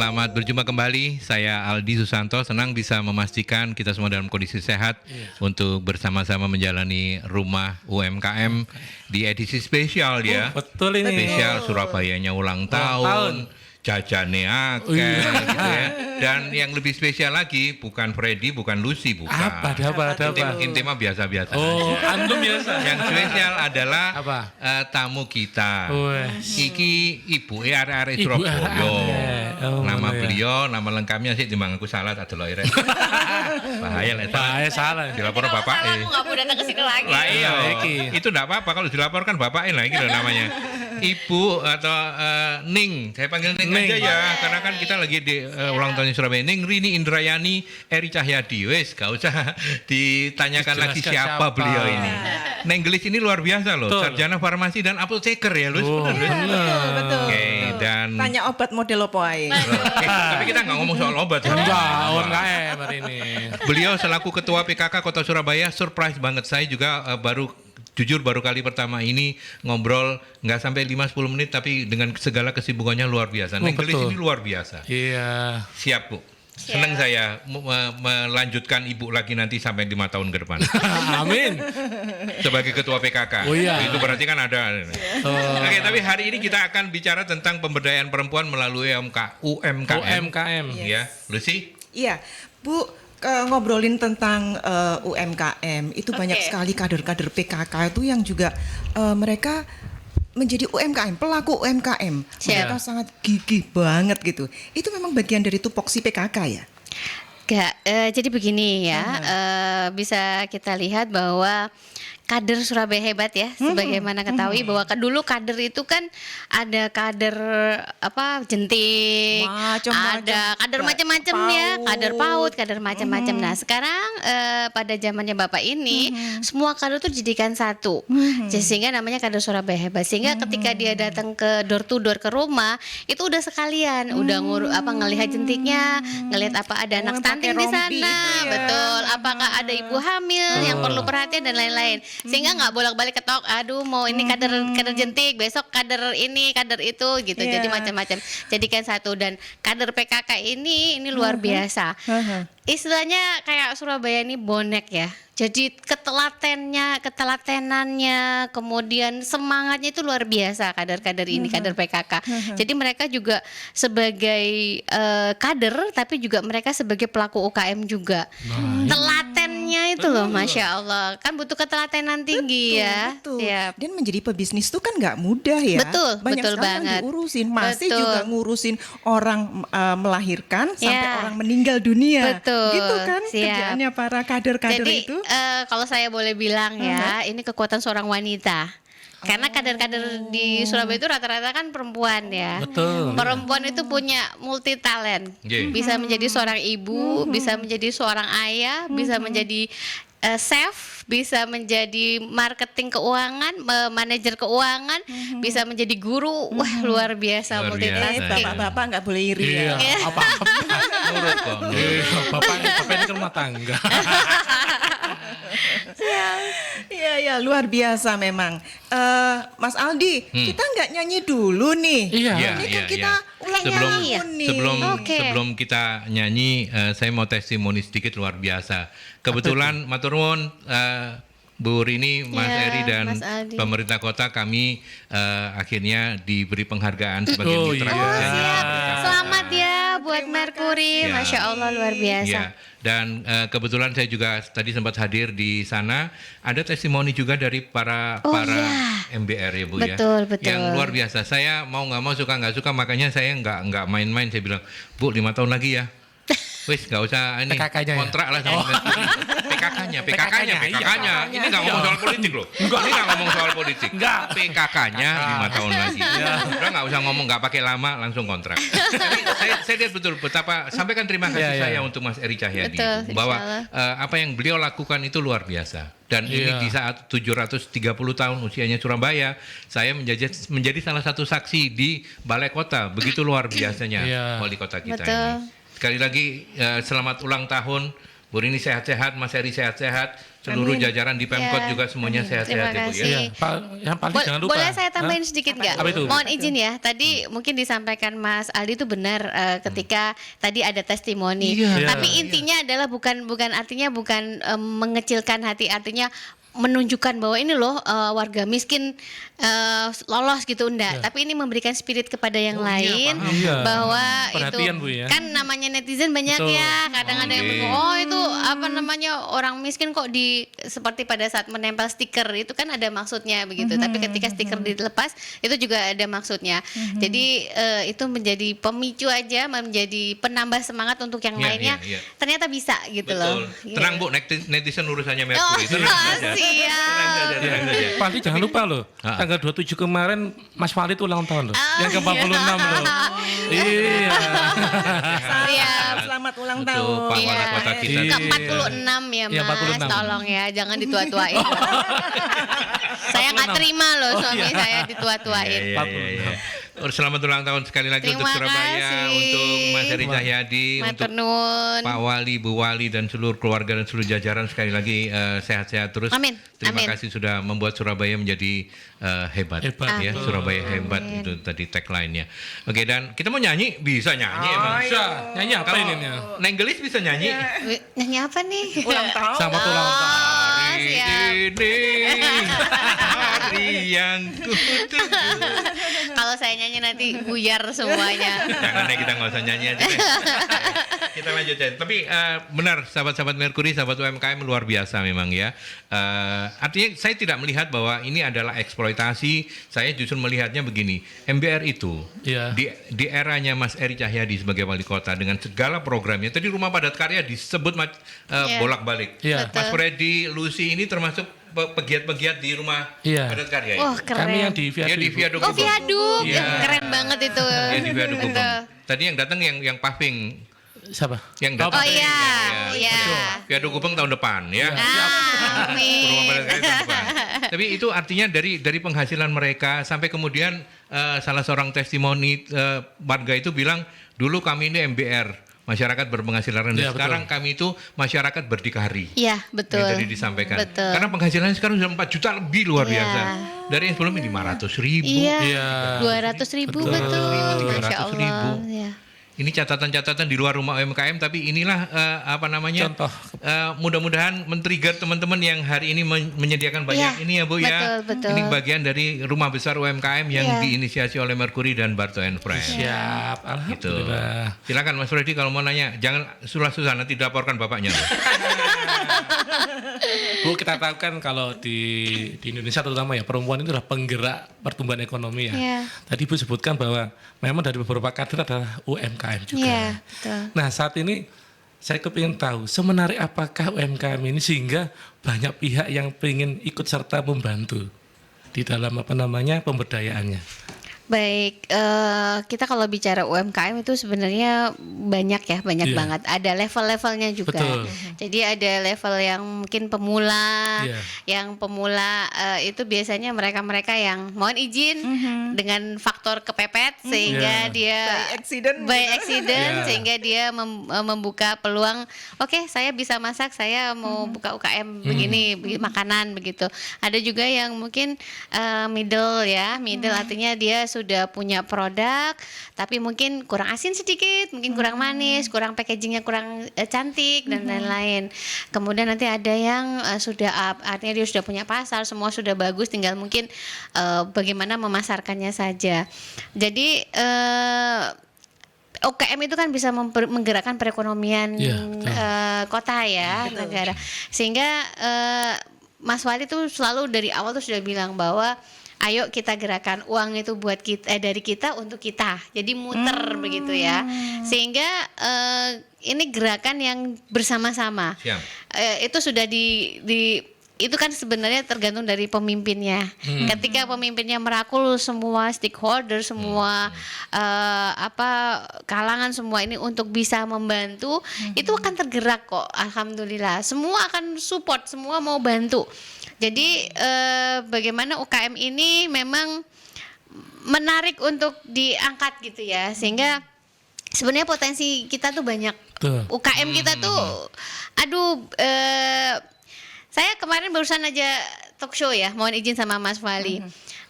selamat berjumpa kembali. Saya Aldi Susanto, senang bisa memastikan kita semua dalam kondisi sehat untuk bersama-sama menjalani Rumah UMKM di edisi spesial ya. Betul ini. Spesial Surabayanya ulang tahun. Jajane akeh gitu ya. Dan yang lebih spesial lagi bukan Freddy, bukan Lucy, bukan. Ada apa? Intima biasa-biasa. Oh, antum biasa. Yang spesial adalah Apa? Tamu kita. Wes. Iki ibu arek-arek Ibu Surabaya. arek-arek. Oh, Nama ya. beliau, nama lengkapnya sih timbang aku salah tak delok irek. Bahaya lah. Bahaya salah. Dilapor bapak. Aku nggak mau datang ke sini lagi. Lah iya, Iki. itu enggak apa-apa kalau dilaporkan bapaknya lah iki loh namanya. Ibu atau Ning, saya panggil Ning aja ya, karena kan kita lagi di ulang tahun Surabaya. Ning Rini Indrayani Eri Cahyadi, wes gak usah ditanyakan lagi siapa beliau ini. Neng Gelis ini luar biasa loh, Betul. sarjana farmasi dan apoteker ya, Lus. Oh, Betul, Lus? Betul. Oke, dan Tanya obat model apa ae. tapi kita nggak ngomong soal obat ya. Enggak, UMKM hari ini. Beliau selaku Ketua PKK Kota Surabaya, surprise banget. Saya juga baru kali pertama ini ngobrol nggak sampai 5-10 menit, tapi dengan segala kesibukannya luar biasa. Neng Gelis betul. ini luar biasa. Iya. Siap Bu. Senang saya melanjutkan Ibu lagi nanti sampai 5 tahun ke depan Amin. sebagai Ketua PKK. Oh iya. Itu berarti kan ada. Oh. Oke, tapi hari ini kita akan bicara tentang pemberdayaan perempuan melalui UMKM. UMKM. Ya, Lucy. Iya, Bu, ngobrolin tentang UMKM itu banyak Oke. sekali kader-kader PKK itu yang juga mereka menjadi UMKM, pelaku UMKM. Siap. Mereka sangat gigih banget gitu. Itu memang bagian dari tupoksi PKK ya? Enggak, jadi begini ya, bisa kita lihat bahwa kader Surabaya hebat ya, sebagaimana ketahui bahwa dulu kader itu kan ada kader apa jentik, Macam-macam. ada kader macam-macam ya, kader PAUD, kader macam-macam. Nah sekarang pada zamannya Bapak ini semua kader itu dijadikan satu, sehingga namanya kader Surabaya hebat. Sehingga ketika dia datang ke door to door ke rumah itu udah sekalian, udah ngelihat jentiknya, ngelihat apa ada anak pakai stunting di rompi sana, itu ya. betul. Apakah ada ibu hamil yang perlu perhatian dan lain-lain. Sehingga nggak bolak-balik ketok, aduh mau ini kader jentik, besok kader ini, kader itu gitu. Iya. Jadi macam-macam. Jadikan satu, dan kader PKK ini luar biasa. Istilahnya kayak Surabaya ini bonek ya. Jadi ketelatenannya, kemudian semangatnya itu luar biasa kader-kader ini, kader PKK. Jadi mereka juga sebagai kader, tapi juga mereka sebagai pelaku UKM juga. Telatennya itu loh, Masya Allah. Kan butuh ketelatenan tinggi ya. Betul. Siap. Dan menjadi pebisnis itu kan nggak mudah ya. Betul, Banyak betul sekali banget. yang diurusin. Masih Betul. juga ngurusin orang melahirkan sampai Ya. orang meninggal dunia. Betul. Gitu kan Siap. kerjaannya para kader-kader Jadi itu. kalau saya boleh bilang ya, ini kekuatan seorang wanita. Karena kader-kader di Surabaya itu rata-rata kan perempuan ya. Betul. Perempuan itu punya multi talent. Yeah. Bisa menjadi seorang ibu, bisa menjadi seorang ayah, bisa menjadi chef, bisa menjadi marketing keuangan, manajer keuangan, bisa menjadi guru. Wah, luar biasa Luar multitasking. biasa. Bapak-bapak nggak boleh iri Iya. ya. Apa-apa. Nurut kok. Bapak ini kan rumah tangga. Iya, luar biasa memang. Mas Aldi, kita nggak nyanyi dulu nih. Iya. Ini kan kita ulang Sebelum tahun nih. Oke. sebelum kita nyanyi, saya mau testimoni sedikit luar biasa. Kebetulan matur nuwun Bu Rini, Mas Ya, Eri dan Mas Aldi. pemerintah kota, kami akhirnya diberi penghargaan sebagai Oh, mitra iya. kerja. Siap. Selamat ya buat Merkuri. Ya. Masya Allah luar biasa. Ya, dan kebetulan saya juga tadi sempat hadir di sana. Ada testimoni juga dari para iya. MBR ya Bu Betul, ya. betul. Yang luar biasa. Saya mau nggak mau, suka nggak suka, makanya saya nggak main-main. Saya bilang, Bu 5 tahun lagi ya. Wis nggak usah ini PKK-nya ya? kontrak lah sama PKK-nya. Iya. Ini nggak ngomong soal politik loh. Ini nggak ngomong soal politik. Enggak. PKK-nya 5 tahun lagi. Udah nggak usah ngomong, nggak pakai lama, langsung kontrak. Tapi saya lihat betul betapa, sampaikan terima kasih Iya, saya iya. untuk Mas Eri Cahyadi Betul, bahwa insya apa yang beliau lakukan itu luar biasa. Dan ini Iya. di saat 730 tahun usianya Surabaya, saya menjadi salah satu saksi di Balai Kota. Begitu luar biasanya Iya. wali kota kita Betul. ini. Sekali lagi selamat ulang tahun Bu Rini sehat-sehat, Mas Heri sehat-sehat, seluruh Amin. jajaran di Pemkot Ya. juga semuanya sehat-sehat Terima ya Bu ya. kasih. Iya, yang paling jangan lupa. Boleh saya tambahin Hah? sedikit nggak? Apa itu? Mohon izin ya. Tadi mungkin disampaikan Mas Aldi itu benar ketika tadi ada testimoni. Iya. Tapi Iya. intinya adalah bukan artinya bukan mengecilkan hati, artinya menunjukkan bahwa ini loh warga miskin lolos gitu enggak, tapi ini memberikan spirit kepada yang lain paham. Iya. bahwa Perhatian, itu Bu, ya. kan namanya netizen banyak Betul. ya, kadang ada yang Oke. bingung, oh itu apa namanya orang miskin kok di seperti pada saat menempel stiker itu kan ada maksudnya begitu, tapi ketika stiker dilepas itu juga ada maksudnya. Jadi itu menjadi pemicu aja, menjadi penambah semangat untuk yang Iya, lainnya. iya, iya. Ternyata bisa gitu loh. Betul. Tenang Bu, netizen urusannya Oh, Mercury. Tenang saja. Tenang siap. saja, tenang saja. Pak Ali jangan lupa loh, Ah. tanggal 27 kemarin Mas Fali itu ulang tahun loh, Oh, yang ke-46 loh. Iya. Siap. Selamat ulang Betul, tahun. Pak Iya. Wali Kota kita. Iya. Ke-46 ya Iya, Mas, 46. tolong ya, jangan ditua-tuain. Saya nggak 46. terima loh Oh, suami iya. saya Iya, ditua-tuain. iya, iya, iya. Selamat ulang tahun sekali lagi untuk Terima Surabaya, kasih. untuk Mas Heri Cahyadi, untuk Matur nuwun. Pak Wali, Bu Wali dan seluruh keluarga dan seluruh jajaran sekali lagi sehat-sehat terus. Amin, Terima amin. kasih sudah membuat Surabaya menjadi hebat. Hebat. Ya, Amin. Surabaya hebat Amin. itu tadi tagline-nya. Oke, dan kita mau nyanyi, bisa nyanyi emang. Bisa, nyanyi apa Kalau ini nya? Nenggelis bisa nyanyi. Wih, nyanyi apa nih? Ulang tahun. Selamat ulang tahun. Hari siap. ini hari yang kutunggu. Kalau saya nyanyi nanti buyar semuanya. Jangan deh, kita nggak usah nyanyi aja deh. Kita lanjut aja. Tapi benar sahabat-sahabat Mercury, sahabat UMKM luar biasa memang ya. Artinya saya tidak melihat bahwa ini adalah eksploitasi. Saya justru melihatnya begini. MBR itu Iya. di eranya Mas Heri Cahyadi sebagai wali kota dengan segala programnya. Tadi Rumah Padat Karya disebut Iya. bolak-balik. Iya. Mas Freddy, Lucy ini termasuk pegiat-pegiat di Rumah Iya. Padat Karya. ya? Wah, keren. Kami yang di Dia di Viadu. Viaduk Oh, Gubeng. viaduk. Iya. Keren banget itu. Iya, di Viaduk Gubeng. Betul. Tadi yang datang yang paving, Siapa? yang Oh datang. iya, iya. Viaduk Gubeng tahun depan ya. Amin. Rumah Padat Karya tahun depan. Tapi itu artinya dari penghasilan mereka sampai kemudian salah seorang testimoni warga itu bilang dulu kami ini MBR, masyarakat berpenghasilan rendah. Iya, betul. Sekarang kami itu masyarakat berdikari. Iya, betul. Yang tadi disampaikan. Betul. Karena penghasilannya sekarang sudah 4 juta lebih luar Iya. biasa. Dari yang sebelumnya 500.000. Iya. Iya. 200.000 Betul. betul. 300.000. Masya Allah. Ya. Ini catatan-catatan di luar rumah UMKM, tapi inilah apa namanya? Contoh. Mudah-mudahan men-trigger teman-teman yang hari ini menyediakan banyak Iya, ini ya Bu ya. betul, betul. Ini bagian dari rumah besar UMKM yang Iya. diinisiasi oleh Mercury dan Barto and Friends. Siap, Gitu. alhamdulillah. Silakan Mas Freddy kalau mau nanya, jangan susah-susah nanti dilaporkan bapaknya. loh. Bu, kita tahu kan kalau di Indonesia terutama ya, perempuan itu adalah penggerak pertumbuhan ekonomi ya. Iya. Tadi Ibu sebutkan bahwa memang dari beberapa kader adalah UMKM juga. Iya, betul. Nah, saat ini saya kepingin tahu semenarik apakah UMKM ini sehingga banyak pihak yang ingin ikut serta membantu di dalam apa namanya pemberdayaannya. Baik, kita kalau bicara UMKM itu sebenarnya banyak ya, banyak Iya. banget. Ada level-levelnya juga. Betul. Jadi ada level yang mungkin pemula, Iya. yang pemula itu biasanya mereka-mereka yang mohon izin dengan faktor kepepet sehingga Iya. dia By accident. Iya. sehingga dia membuka peluang. Oke, saya bisa masak, saya mau buka UKM begini, makanan begitu. Ada juga yang mungkin middle ya, middle artinya dia sudah punya produk, tapi mungkin kurang asin sedikit, mungkin kurang manis, kurang packagingnya kurang cantik dan lain-lain. Kemudian nanti ada yang sudah up, artinya dia sudah punya pasar, semua sudah bagus, tinggal mungkin bagaimana memasarkannya saja. Jadi UKM itu kan bisa menggerakkan perekonomian Iya, betul. kota ya, negara. Sehingga Mas Wali tuh selalu dari awal tuh sudah bilang bahwa ayo kita gerakan uang itu buat kita, dari kita untuk kita. Jadi muter begitu ya. Sehingga ini gerakan yang bersama-sama. Siap. Itu sudah itu kan sebenarnya tergantung dari pemimpinnya. Ketika pemimpinnya merangkul semua stakeholder, semua kalangan semua ini untuk bisa membantu, itu akan tergerak kok. Alhamdulillah. Semua akan support, semua mau bantu. Jadi bagaimana UKM ini memang menarik untuk diangkat gitu ya, sehingga sebenarnya potensi kita tuh banyak. Betul. UKM kita tuh Aduh, saya kemarin barusan aja talk show ya, mohon izin sama Mas Fali.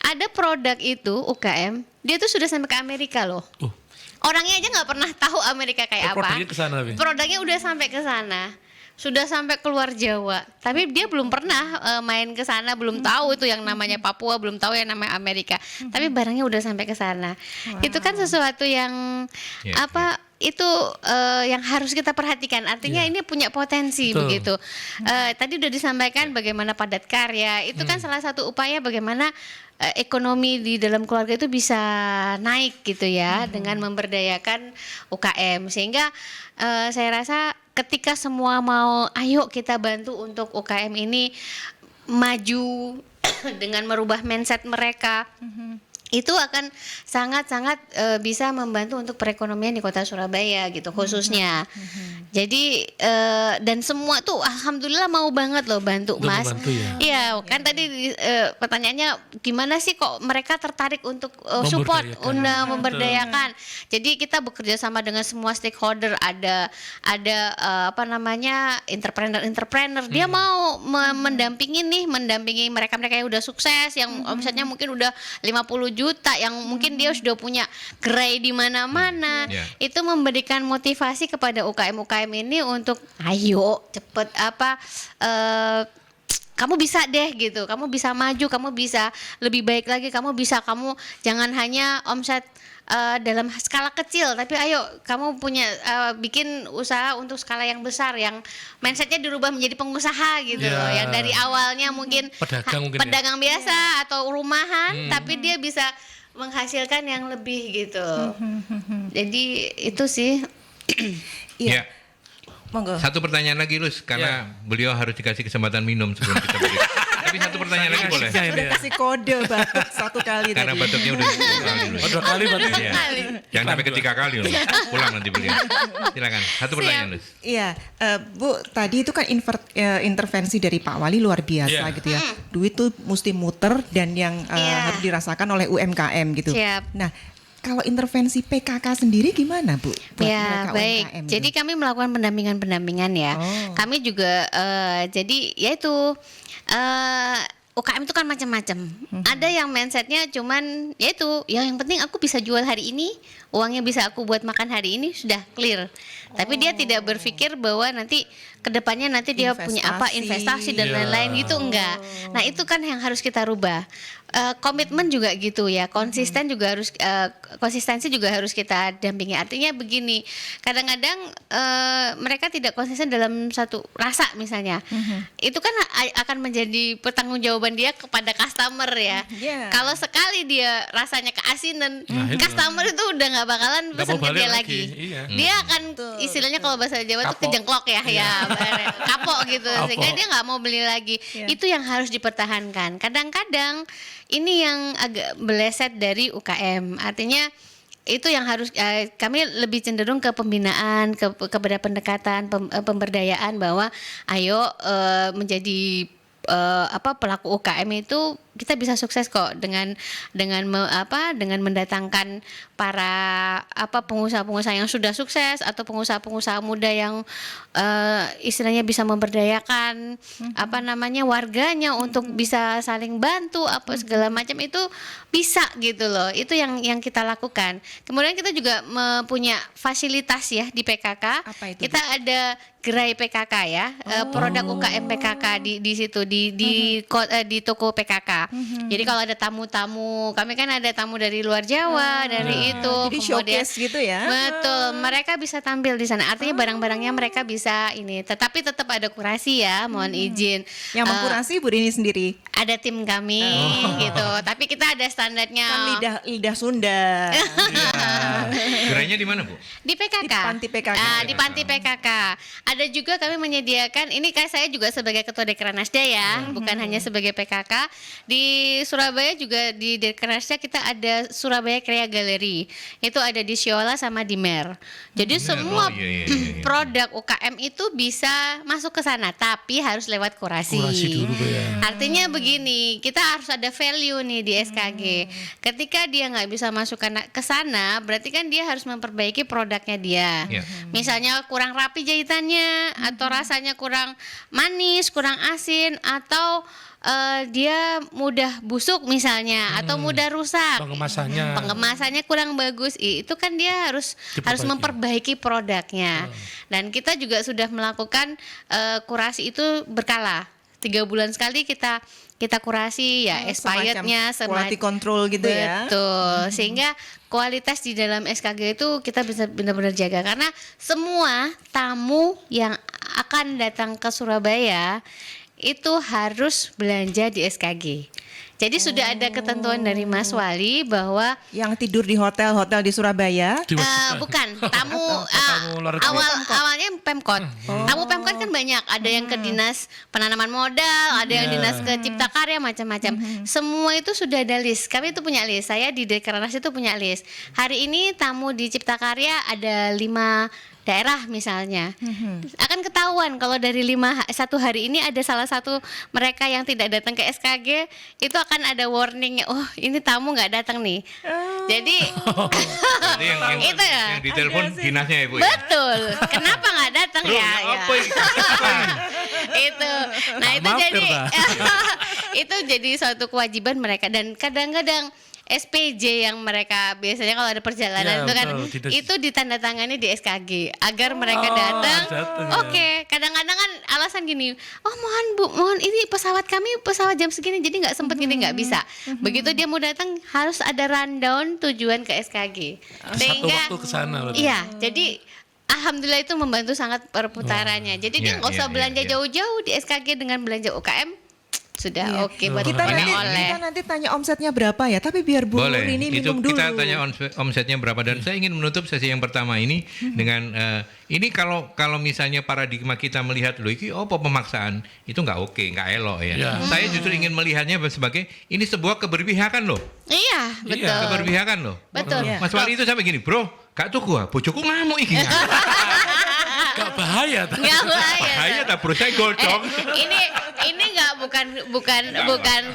Ada produk itu UKM, dia tuh sudah sampai ke Amerika loh. Orangnya aja nggak pernah tahu Amerika kayak apa. Produknya ke sana, Bi? Produknya udah sampai ke sana. Sudah sampai keluar Jawa, tapi dia belum pernah main ke sana, belum tahu itu yang namanya Papua, belum tahu yang namanya Amerika. Tapi barangnya udah sampai ke sana. Itu kan sesuatu yang itu yang harus kita perhatikan. Artinya ini punya potensi. Betul. Begitu. Tadi udah disampaikan bagaimana padat karya. Itu kan salah satu upaya bagaimana ekonomi di dalam keluarga itu bisa naik gitu ya dengan memberdayakan UKM, sehingga saya rasa ketika semua mau ayo kita bantu untuk UKM ini maju dengan merubah mindset mereka, itu akan sangat-sangat bisa membantu untuk perekonomian di Kota Surabaya gitu khususnya. Jadi dan semua tuh alhamdulillah mau banget loh bantu Untuk Mas. membantu ya. Iya, kan tadi pertanyaannya gimana sih kok mereka tertarik untuk support, Memberdayakan. memberdayakan. Jadi kita bekerja sama dengan semua stakeholder, ada apa namanya entrepreneur. Dia mau mendampingi mereka-mereka yang udah sukses, yang omsetnya mungkin udah 50 juta, yang mungkin dia sudah punya gerai di mana-mana. Itu memberikan motivasi kepada UKM ini untuk ayo cepet kamu bisa deh gitu, kamu bisa maju, kamu bisa lebih baik lagi, kamu jangan hanya omset dalam skala kecil, tapi ayo kamu punya bikin usaha untuk skala yang besar, yang mindsetnya dirubah menjadi pengusaha gitu loh, yang dari awalnya mungkin pedagang biasa atau rumahan, tapi dia bisa menghasilkan yang lebih gitu. Jadi itu sih. Iya. Monggo. Satu pertanyaan lagi Lus, karena beliau harus dikasih kesempatan minum sebelum kita beri. Tapi satu pertanyaan lagi boleh? Udah kasih kode batuk 1 kali Karena tadi. batuknya udah 2 kali Lus. 2 kali berarti. Iya. Jangan sampai ke 3 kali loh. Pulang nanti beliau. Silakan. Satu pertanyaan Lus. Iya, Bu, tadi itu kan intervensi dari Pak Wali luar biasa gitu ya. Duit tuh mesti muter dan yang harus dirasakan oleh UMKM gitu. Siap. Nah, kalau intervensi PKK sendiri gimana, Bu? Buat Ya, mereka baik. UMKM gitu? Jadi kami melakukan pendampingan ya. Kami juga jadi yaitu UKM itu kan macam-macam. Ada yang mindsetnya cuman yaitu yang penting aku bisa jual hari ini, uangnya bisa aku buat makan hari ini, sudah clear. Tapi dia tidak berpikir bahwa nanti kedepannya nanti dia punya apa, investasi dan lain-lain gitu, enggak. Nah itu kan yang harus kita rubah. Komitmen juga gitu ya, konsistensi juga harus kita dampingi. Artinya begini, kadang-kadang mereka tidak konsisten dalam satu rasa misalnya, itu kan akan menjadi pertanggungjawaban dia kepada customer ya. Kalau sekali dia rasanya keasinan, customer itu udah nggak bakalan pesan ke dia lagi. Dia akan istilahnya kalau bahasa Jawa itu kejengklok ya, kapok gitu, sehingga dia nggak mau beli lagi. Itu yang harus dipertahankan. Kadang-kadang ini yang agak meleset dari UKM, artinya itu yang harus kami lebih cenderung ke pembinaan, kepada pendekatan pemberdayaan bahwa ayo menjadi pelaku UKM itu kita bisa sukses kok dengan mendatangkan para pengusaha-pengusaha yang sudah sukses atau pengusaha-pengusaha muda yang istilahnya bisa memberdayakan warganya untuk bisa saling bantu segala macam, itu bisa gitu loh. Itu yang kita lakukan. Kemudian kita juga mempunyai fasilitas ya di PKK. Apa itu, kita ada gerai PKK ya, produk UKM PKK di situ di toko PKK. Jadi kalau ada tamu-tamu, kami kan ada tamu dari luar Jawa, dari itu. Jadi showcase gitu ya. Betul, mereka bisa tampil di sana. Artinya barang-barangnya mereka bisa ini, tetapi tetap ada kurasi ya, mohon izin. Yang mengkurasi Bu Rini sendiri. Ada tim kami gitu. Tapi kita ada standarnya. Kan lidah Sunda. Gerainya di mana, Bu? Di PKK. Di Panti PKK. Di Panti PKK. Ada juga kami menyediakan, ini kan saya juga sebagai ketua Dekranasda ya, bukan hanya sebagai PKK. Di Di Surabaya juga di Dekranasda kita ada Surabaya Crea Gallery. Itu ada di Siola sama di Mer. Jadi semua iya. produk UKM itu bisa masuk ke sana, tapi harus lewat kurasi. Kurasi dulu ya. Artinya begini, kita harus ada value nih di SKG. Ketika dia nggak bisa masuk ke sana, berarti kan dia harus memperbaiki produknya dia. Iya. Misalnya kurang rapi jahitannya, atau rasanya kurang manis, kurang asin, atau dia mudah busuk misalnya, atau mudah rusak. Pengemasannya kurang bagus. Itu kan dia harus memperbaiki produknya. Dan kita juga sudah melakukan kurasi itu berkala. 3 bulan sekali kita kurasi ya, expirednya, quality control gitu ya. Betul. Sehingga kualitas di dalam SKG itu kita bisa benar-benar jaga, karena semua tamu yang akan datang ke Surabaya itu harus belanja di SKG. Jadi sudah ada ketentuan dari Mas Wali bahwa yang tidur di hotel-hotel di Surabaya bukan tamu awalnya Pemkot. Tamu Pemkot kan banyak, ada yang ke dinas penanaman modal, ada yang dinas ke Cipta Karya, macam-macam. Semua itu sudah ada list. Kami itu punya list. Saya di Dekranasda itu punya list. Hari ini tamu di Cipta Karya ada 5 daerah misalnya, akan ketahuan kalau dari 1 hari ini ada salah satu mereka yang tidak datang ke SKG, itu akan ada warningnya. Oh, ini tamu nggak datang nih. Jadi yang itu ya. Yang ditelepon dinasnya ya Bu. Betul. Kenapa nggak datang Bro, ya? apa ini? Itu. Nah itu jadi itu jadi suatu kewajiban mereka, dan kadang-kadang SPJ yang mereka biasanya kalau ada perjalanan itu kan itu ditandatangani di SKG agar mereka datang. Oke, kadang-kadang kan alasan gini, mohon ini pesawat kami pesawat jam segini jadi nggak sempet gini, nggak bisa. Begitu dia mau datang harus ada rundown tujuan ke SKG. Sehingga waktu ke sana. Iya, jadi alhamdulillah itu membantu sangat perputarannya. Jadi dia nggak usah belanja jauh-jauh di SKG, dengan belanja UKM sudah oke buat kita oleh-oleh. nanti tanya omsetnya berapa ya, tapi biar Bu Boleh, ini itu minum dulu. kita tanya omsetnya berapa, dan saya ingin menutup sesi yang pertama ini dengan ini kalau misalnya paradigma kita melihat loh ini pemaksaan itu nggak oke, nggak elok ya. Saya justru ingin melihatnya sebagai ini sebuah keberpihakan loh. Iya, betul. Keberpihakan loh. Betul. Mas Wali itu sampai gini, bro, gak tuku bojoku ngamuk iki. Gak bahaya tak? Nggak bahaya. Bahaya tak bro, saya golcong. Ini nggak bukan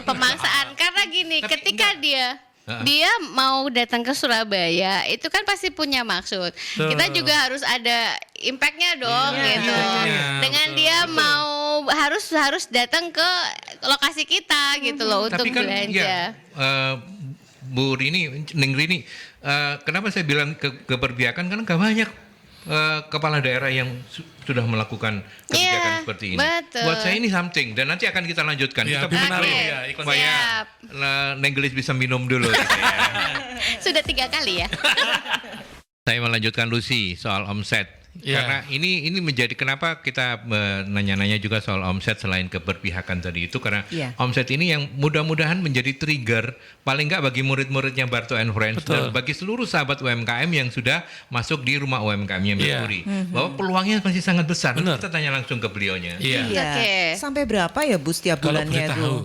pemaksaan, karena gini, Tapi ketika dia mau datang ke Surabaya itu kan pasti punya maksud. Kita juga harus ada impactnya dong gitu. Dengan dia mau harus datang ke lokasi kita gitu loh untuk Tapi kan belanja. Bu Rini, Neng Rini, kenapa saya bilang keberpihakan, karena gak banyak kepala daerah yang sudah melakukan kebijakan seperti ini. Betul. Buat saya ini something, dan nanti akan kita lanjutkan. Kita supaya Nenggelis bisa minum dulu. Gitu ya. Sudah 3 kali ya. Saya melanjutkan Lucy soal omset. Karena ini menjadi kenapa kita nanya-nanya juga soal omset selain keberpihakan tadi itu, karena omset ini yang mudah-mudahan menjadi trigger paling nggak bagi murid-muridnya Barto and Friends dan bagi seluruh sahabat UMKM yang sudah masuk di rumah UMKM-nya Mercury, bahwa peluangnya masih sangat besar. Kita tanya langsung ke beliaunya. Oke. Sampai berapa ya Bu setiap bulannya itu?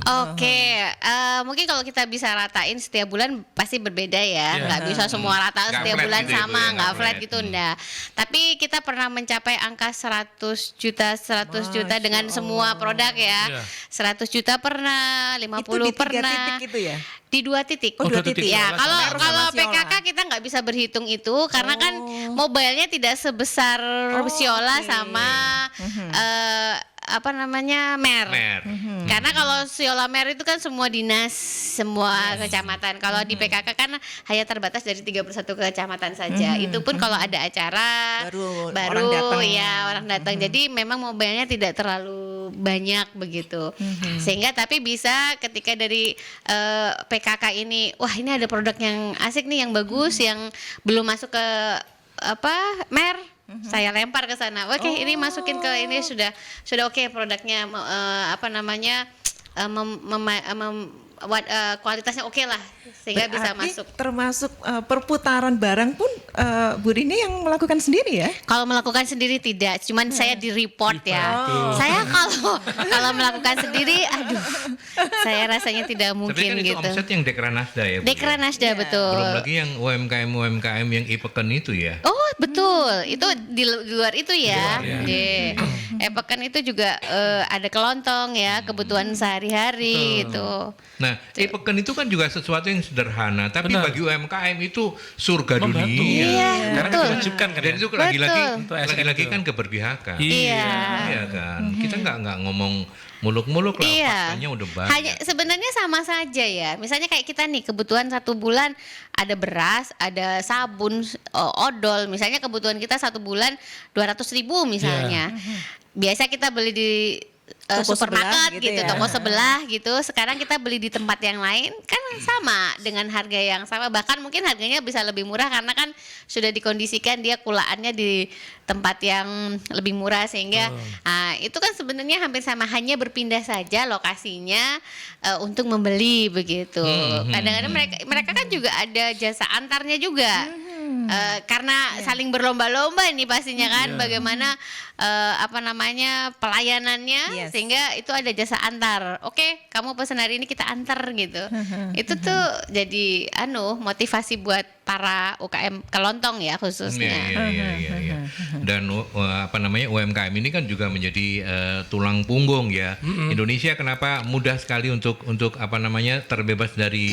Mungkin kalau kita bisa ratain setiap bulan pasti berbeda ya. Nggak bisa semua rata setiap bulan gitu sama, nggak flat gitu enggak. Tapi kita pernah mencapai angka 100 juta dengan semua produk ya. 100 juta pernah, 50 itu di 3 pernah. titik itu ya? Di 2 titik. 2 titik. Ya, kalau Siola. PKK kita nggak bisa berhitung itu karena kan mobile-nya tidak sebesar Siola sama Mer. Karena kalau Siola Mer itu kan semua dinas, semua kecamatan. Kalau di PKK kan hanya terbatas dari 31 kecamatan saja. Itu pun kalau ada acara baru orang datang. Jadi memang mobilnya tidak terlalu banyak begitu. Sehingga tapi bisa ketika dari PKK ini, wah ini ada produk yang asik nih, yang bagus, yang belum masuk ke Mer. Saya lempar ke sana. Oke, ini masukin ke ini sudah oke produknya kualitasnya oke lah sehingga bisa Berarti masuk. termasuk perputaran barang pun Bu Rini yang melakukan sendiri ya? Kalau melakukan sendiri tidak, cuman saya di report ya. Saya kalau melakukan sendiri, aduh, saya rasanya tidak Tapi mungkin kan itu gitu. omset yang Dekranasda ya, Bu, ya? Dekranasda betul. Belum lagi yang UMKM yang Ipeken itu ya. Oh betul, itu di luar itu ya. Di luar, Di Epeken itu juga ada kelontong ya, kebutuhan sehari-hari itu. Nah, Ipeken itu kan juga sesuatu yang sederhana, tapi Benar. bagi UMKM itu surga Membantu. dunia. Iya, Karena betul. diwajibkan kan Dan ya? itu lagi-lagi Betul. lagi-lagi kan keberpihakan. Iya. Iya kan. Kita nggak ngomong muluk-muluk lah, Iya. faktanya udah banyak. Hanya sebenarnya sama saja ya. Misalnya kayak kita nih kebutuhan 1 bulan ada beras, ada sabun, odol. Misalnya kebutuhan kita 1 bulan 200.000 misalnya. Biasa kita beli di Toko supermarket sebelah gitu gitu, ya. toko sebelah gitu. Sekarang kita beli di tempat yang lain kan sama dengan harga yang sama. Bahkan mungkin harganya bisa lebih murah karena kan sudah dikondisikan dia kulaannya di tempat yang lebih murah sehingga itu kan sebenarnya hampir sama, hanya berpindah saja lokasinya untuk membeli begitu. Kadang-kadang mereka kan juga ada jasa antarnya juga. Karena saling berlomba-lomba ini pastinya kan bagaimana pelayanannya Yes. sehingga itu ada jasa antar. Oke, kamu pesan hari ini kita antar gitu. Itu tuh jadi motivasi buat para UKM kelontong ya khususnya. Iya. Dan UMKM ini kan juga menjadi tulang punggung ya. Indonesia kenapa mudah sekali untuk terbebas dari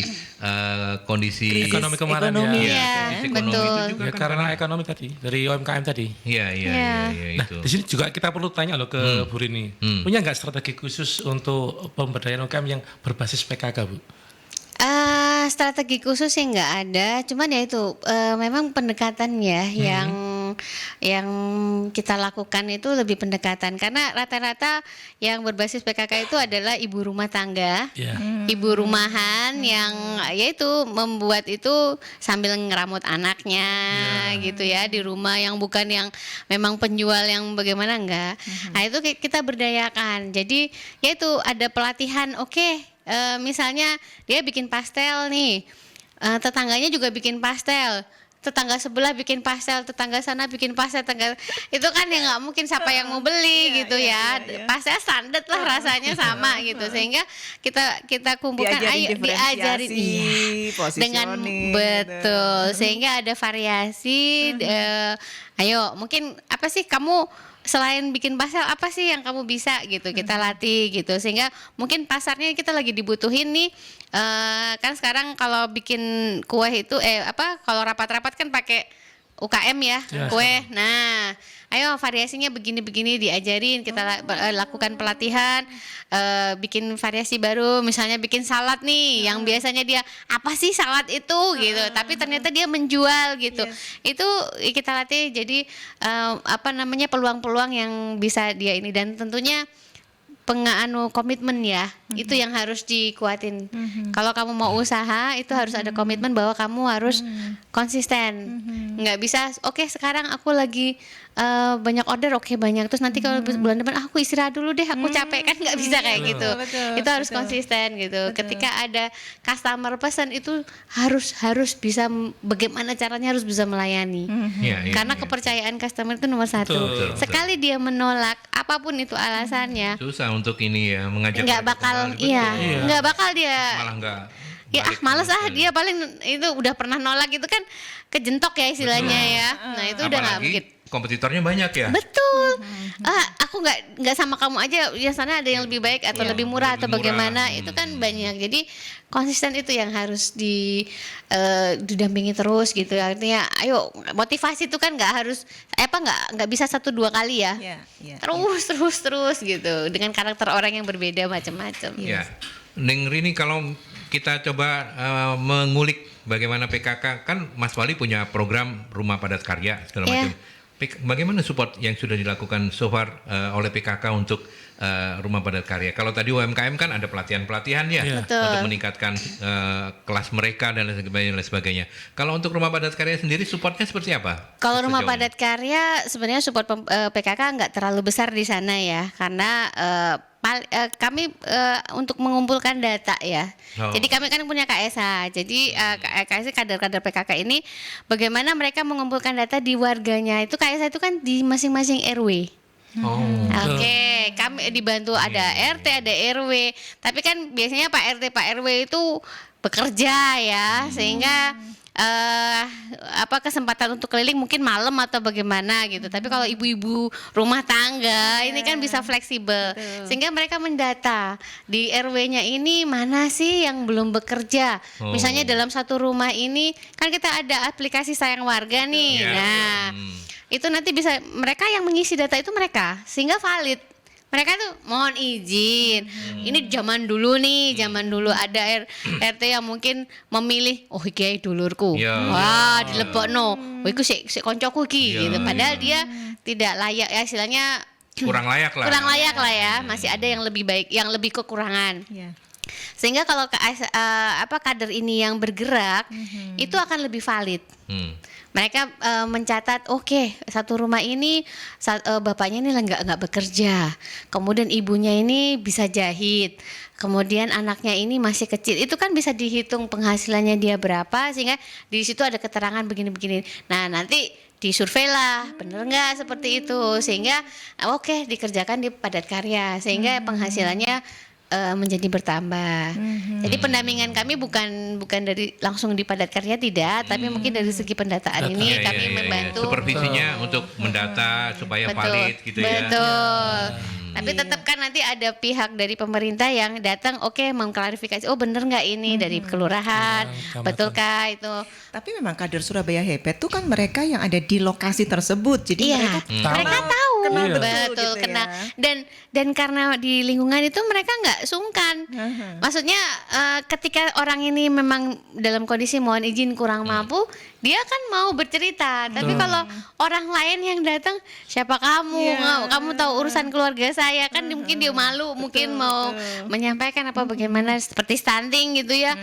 kondisi Ekonomi kemarin ekonomi. ya. Iya, krisis ekonomi betul. itu juga Ya, kan karena ekonomi tadi dari UMKM tadi. Iya Nah, itu. di sini juga kita perlu tanya loh ke Bu Rini. Punya nggak strategi khusus untuk pemberdayaan UMKM yang berbasis PKK, Bu? Strategi khusus yang nggak ada, cuman ya itu memang pendekatan ya yang kita lakukan itu lebih pendekatan karena rata-rata yang berbasis PKK itu adalah ibu rumah tangga, Ya. ibu rumahan yang yaitu membuat itu sambil ngeramut anaknya gitu ya di rumah, yang bukan yang memang penjual yang bagaimana enggak. Nah itu kita berdayakan. Jadi yaitu ada pelatihan. Misalnya dia bikin pastel nih, tetangganya juga bikin pastel, tetangga sebelah bikin pastel, tetangga sana bikin pastel, itu kan ya nggak mungkin siapa yang mau beli gitu ya. Pastel standar lah rasanya sama gitu, sehingga kita kumpulkan, ayo diajarin dengan betul, sehingga ada variasi. Ayo mungkin apa sih kamu selain bikin pastel apa sih yang kamu bisa gitu, kita latih gitu sehingga mungkin pasarnya kita lagi dibutuhin nih. Kan sekarang kalau bikin kue itu kalau rapat-rapat kan pakai UKM ya, kue. Nah, ayo variasinya begini-begini diajarin, kita lakukan pelatihan, bikin variasi baru, misalnya bikin salad nih, yang biasanya dia apa sih salad itu gitu, tapi ternyata dia menjual gitu. Itu kita latih, jadi peluang-peluang yang bisa dia ini, dan tentunya komitmen ya, itu yang harus dikuatin. Kalau kamu mau usaha itu harus ada komitmen bahwa kamu harus konsisten. Nggak bisa sekarang aku lagi banyak order, banyak, terus nanti kalau bulan depan aku istirahat dulu deh, aku capek, kan nggak bisa kayak gitu. Itu harus konsisten gitu. Ketika ada customer pesan itu harus bisa, bagaimana caranya harus bisa melayani. Karena kepercayaan customer itu nomor 1. Betul. Sekali dia menolak apapun itu alasannya, Susah untuk ini ya, mengajak nggak mereka bakal, kembali. nggak bakal dia, Malah nggak males dia paling itu udah pernah nolak itu kan kejentok ya istilahnya ya. Nah itu udah nggak Apalagi mungkin. kompetitornya banyak ya. Betul. Aku nggak sama kamu aja, di sana ada yang lebih baik atau lebih murah atau lebih murah. bagaimana, itu kan banyak. Jadi konsisten itu yang harus didampingi terus gitu. Artinya ayo, motivasi itu kan nggak harus nggak bisa 1-2 kali ya. Terus gitu, dengan karakter orang yang berbeda macam-macam. Ya, Neng Rini, kalau kita coba mengulik bagaimana PKK, kan Mas Wali punya program Rumah Padat Karya segala macam. Bagaimana support yang sudah dilakukan so far oleh PKK untuk rumah padat karya. Kalau tadi UMKM kan ada pelatihan-pelatihan ya Betul. untuk meningkatkan kelas mereka dan lain sebagainya. Kalau untuk rumah padat karya sendiri supportnya seperti apa? Kalau rumah Sejauh ini? padat karya sebenarnya support PKK nggak terlalu besar di sana ya, karena kami untuk mengumpulkan data ya. Oh. Jadi kami kan punya KSH. Jadi KSH kader-kader PKK ini bagaimana mereka mengumpulkan data di warganya. Itu KSH itu kan di masing-masing RW. Oh. Oke, kami dibantu ada RT, ada RW. Tapi kan biasanya Pak RT, Pak RW itu bekerja ya, sehingga kesempatan untuk keliling mungkin malam atau bagaimana gitu. Tapi kalau ibu-ibu rumah tangga ini kan bisa fleksibel, sehingga mereka mendata di RW-nya ini mana sih yang belum bekerja. Oh. Misalnya dalam satu rumah ini kan kita ada aplikasi Sayang Warga nih. Ya. Nah, itu nanti bisa mereka yang mengisi data itu mereka, sehingga valid. Mereka tuh mohon izin. Ini zaman dulu nih, zaman dulu ada RT yang mungkin memilih, oh iki dulurku. Ya. Wah, dilebokno. Oh iku sik koncoku iki Ya, gitu. Padahal ya. dia tidak layak ya, istilahnya Kurang layak lah. kurang layak lah ya. Masih ada yang lebih baik, yang lebih kekurangan. Ya. Sehingga kalau kader ini yang bergerak itu akan lebih valid. Mereka mencatat, oke, satu rumah ini bapaknya ini nggak bekerja, kemudian ibunya ini bisa jahit, kemudian anaknya ini masih kecil. Itu kan bisa dihitung penghasilannya dia berapa, sehingga di situ ada keterangan begini-begini. Nah nanti disurvei lah, bener nggak seperti itu, sehingga oke dikerjakan di padat karya, sehingga penghasilannya menjadi bertambah. Jadi pendampingan kami bukan dari langsung di padat karya tidak, tapi mungkin dari segi pendataan ini Iya, kami iya, iya, membantu. iya. Supervisinya untuk mendata supaya valid gitu ya. Betul. Tapi tetap kan nanti ada pihak dari pemerintah yang datang, oke, mengklarifikasi, oh bener nggak ini dari kelurahan, Kecamatan. betulkah itu? Tapi memang kader Surabaya hebat tuh kan mereka yang ada di lokasi tersebut. Jadi Iya, mereka mereka tahu, kenal Iya. betul betul, gitu kena. ya. Dan karena di lingkungan itu mereka nggak sungkan. Maksudnya ketika orang ini memang dalam kondisi mohon izin kurang mampu, dia kan mau bercerita. Tapi kalau orang lain yang datang, siapa kamu? Kamu tahu urusan keluarga saya kan? Mungkin dia malu, mungkin mau menyampaikan apa bagaimana seperti stunting gitu ya.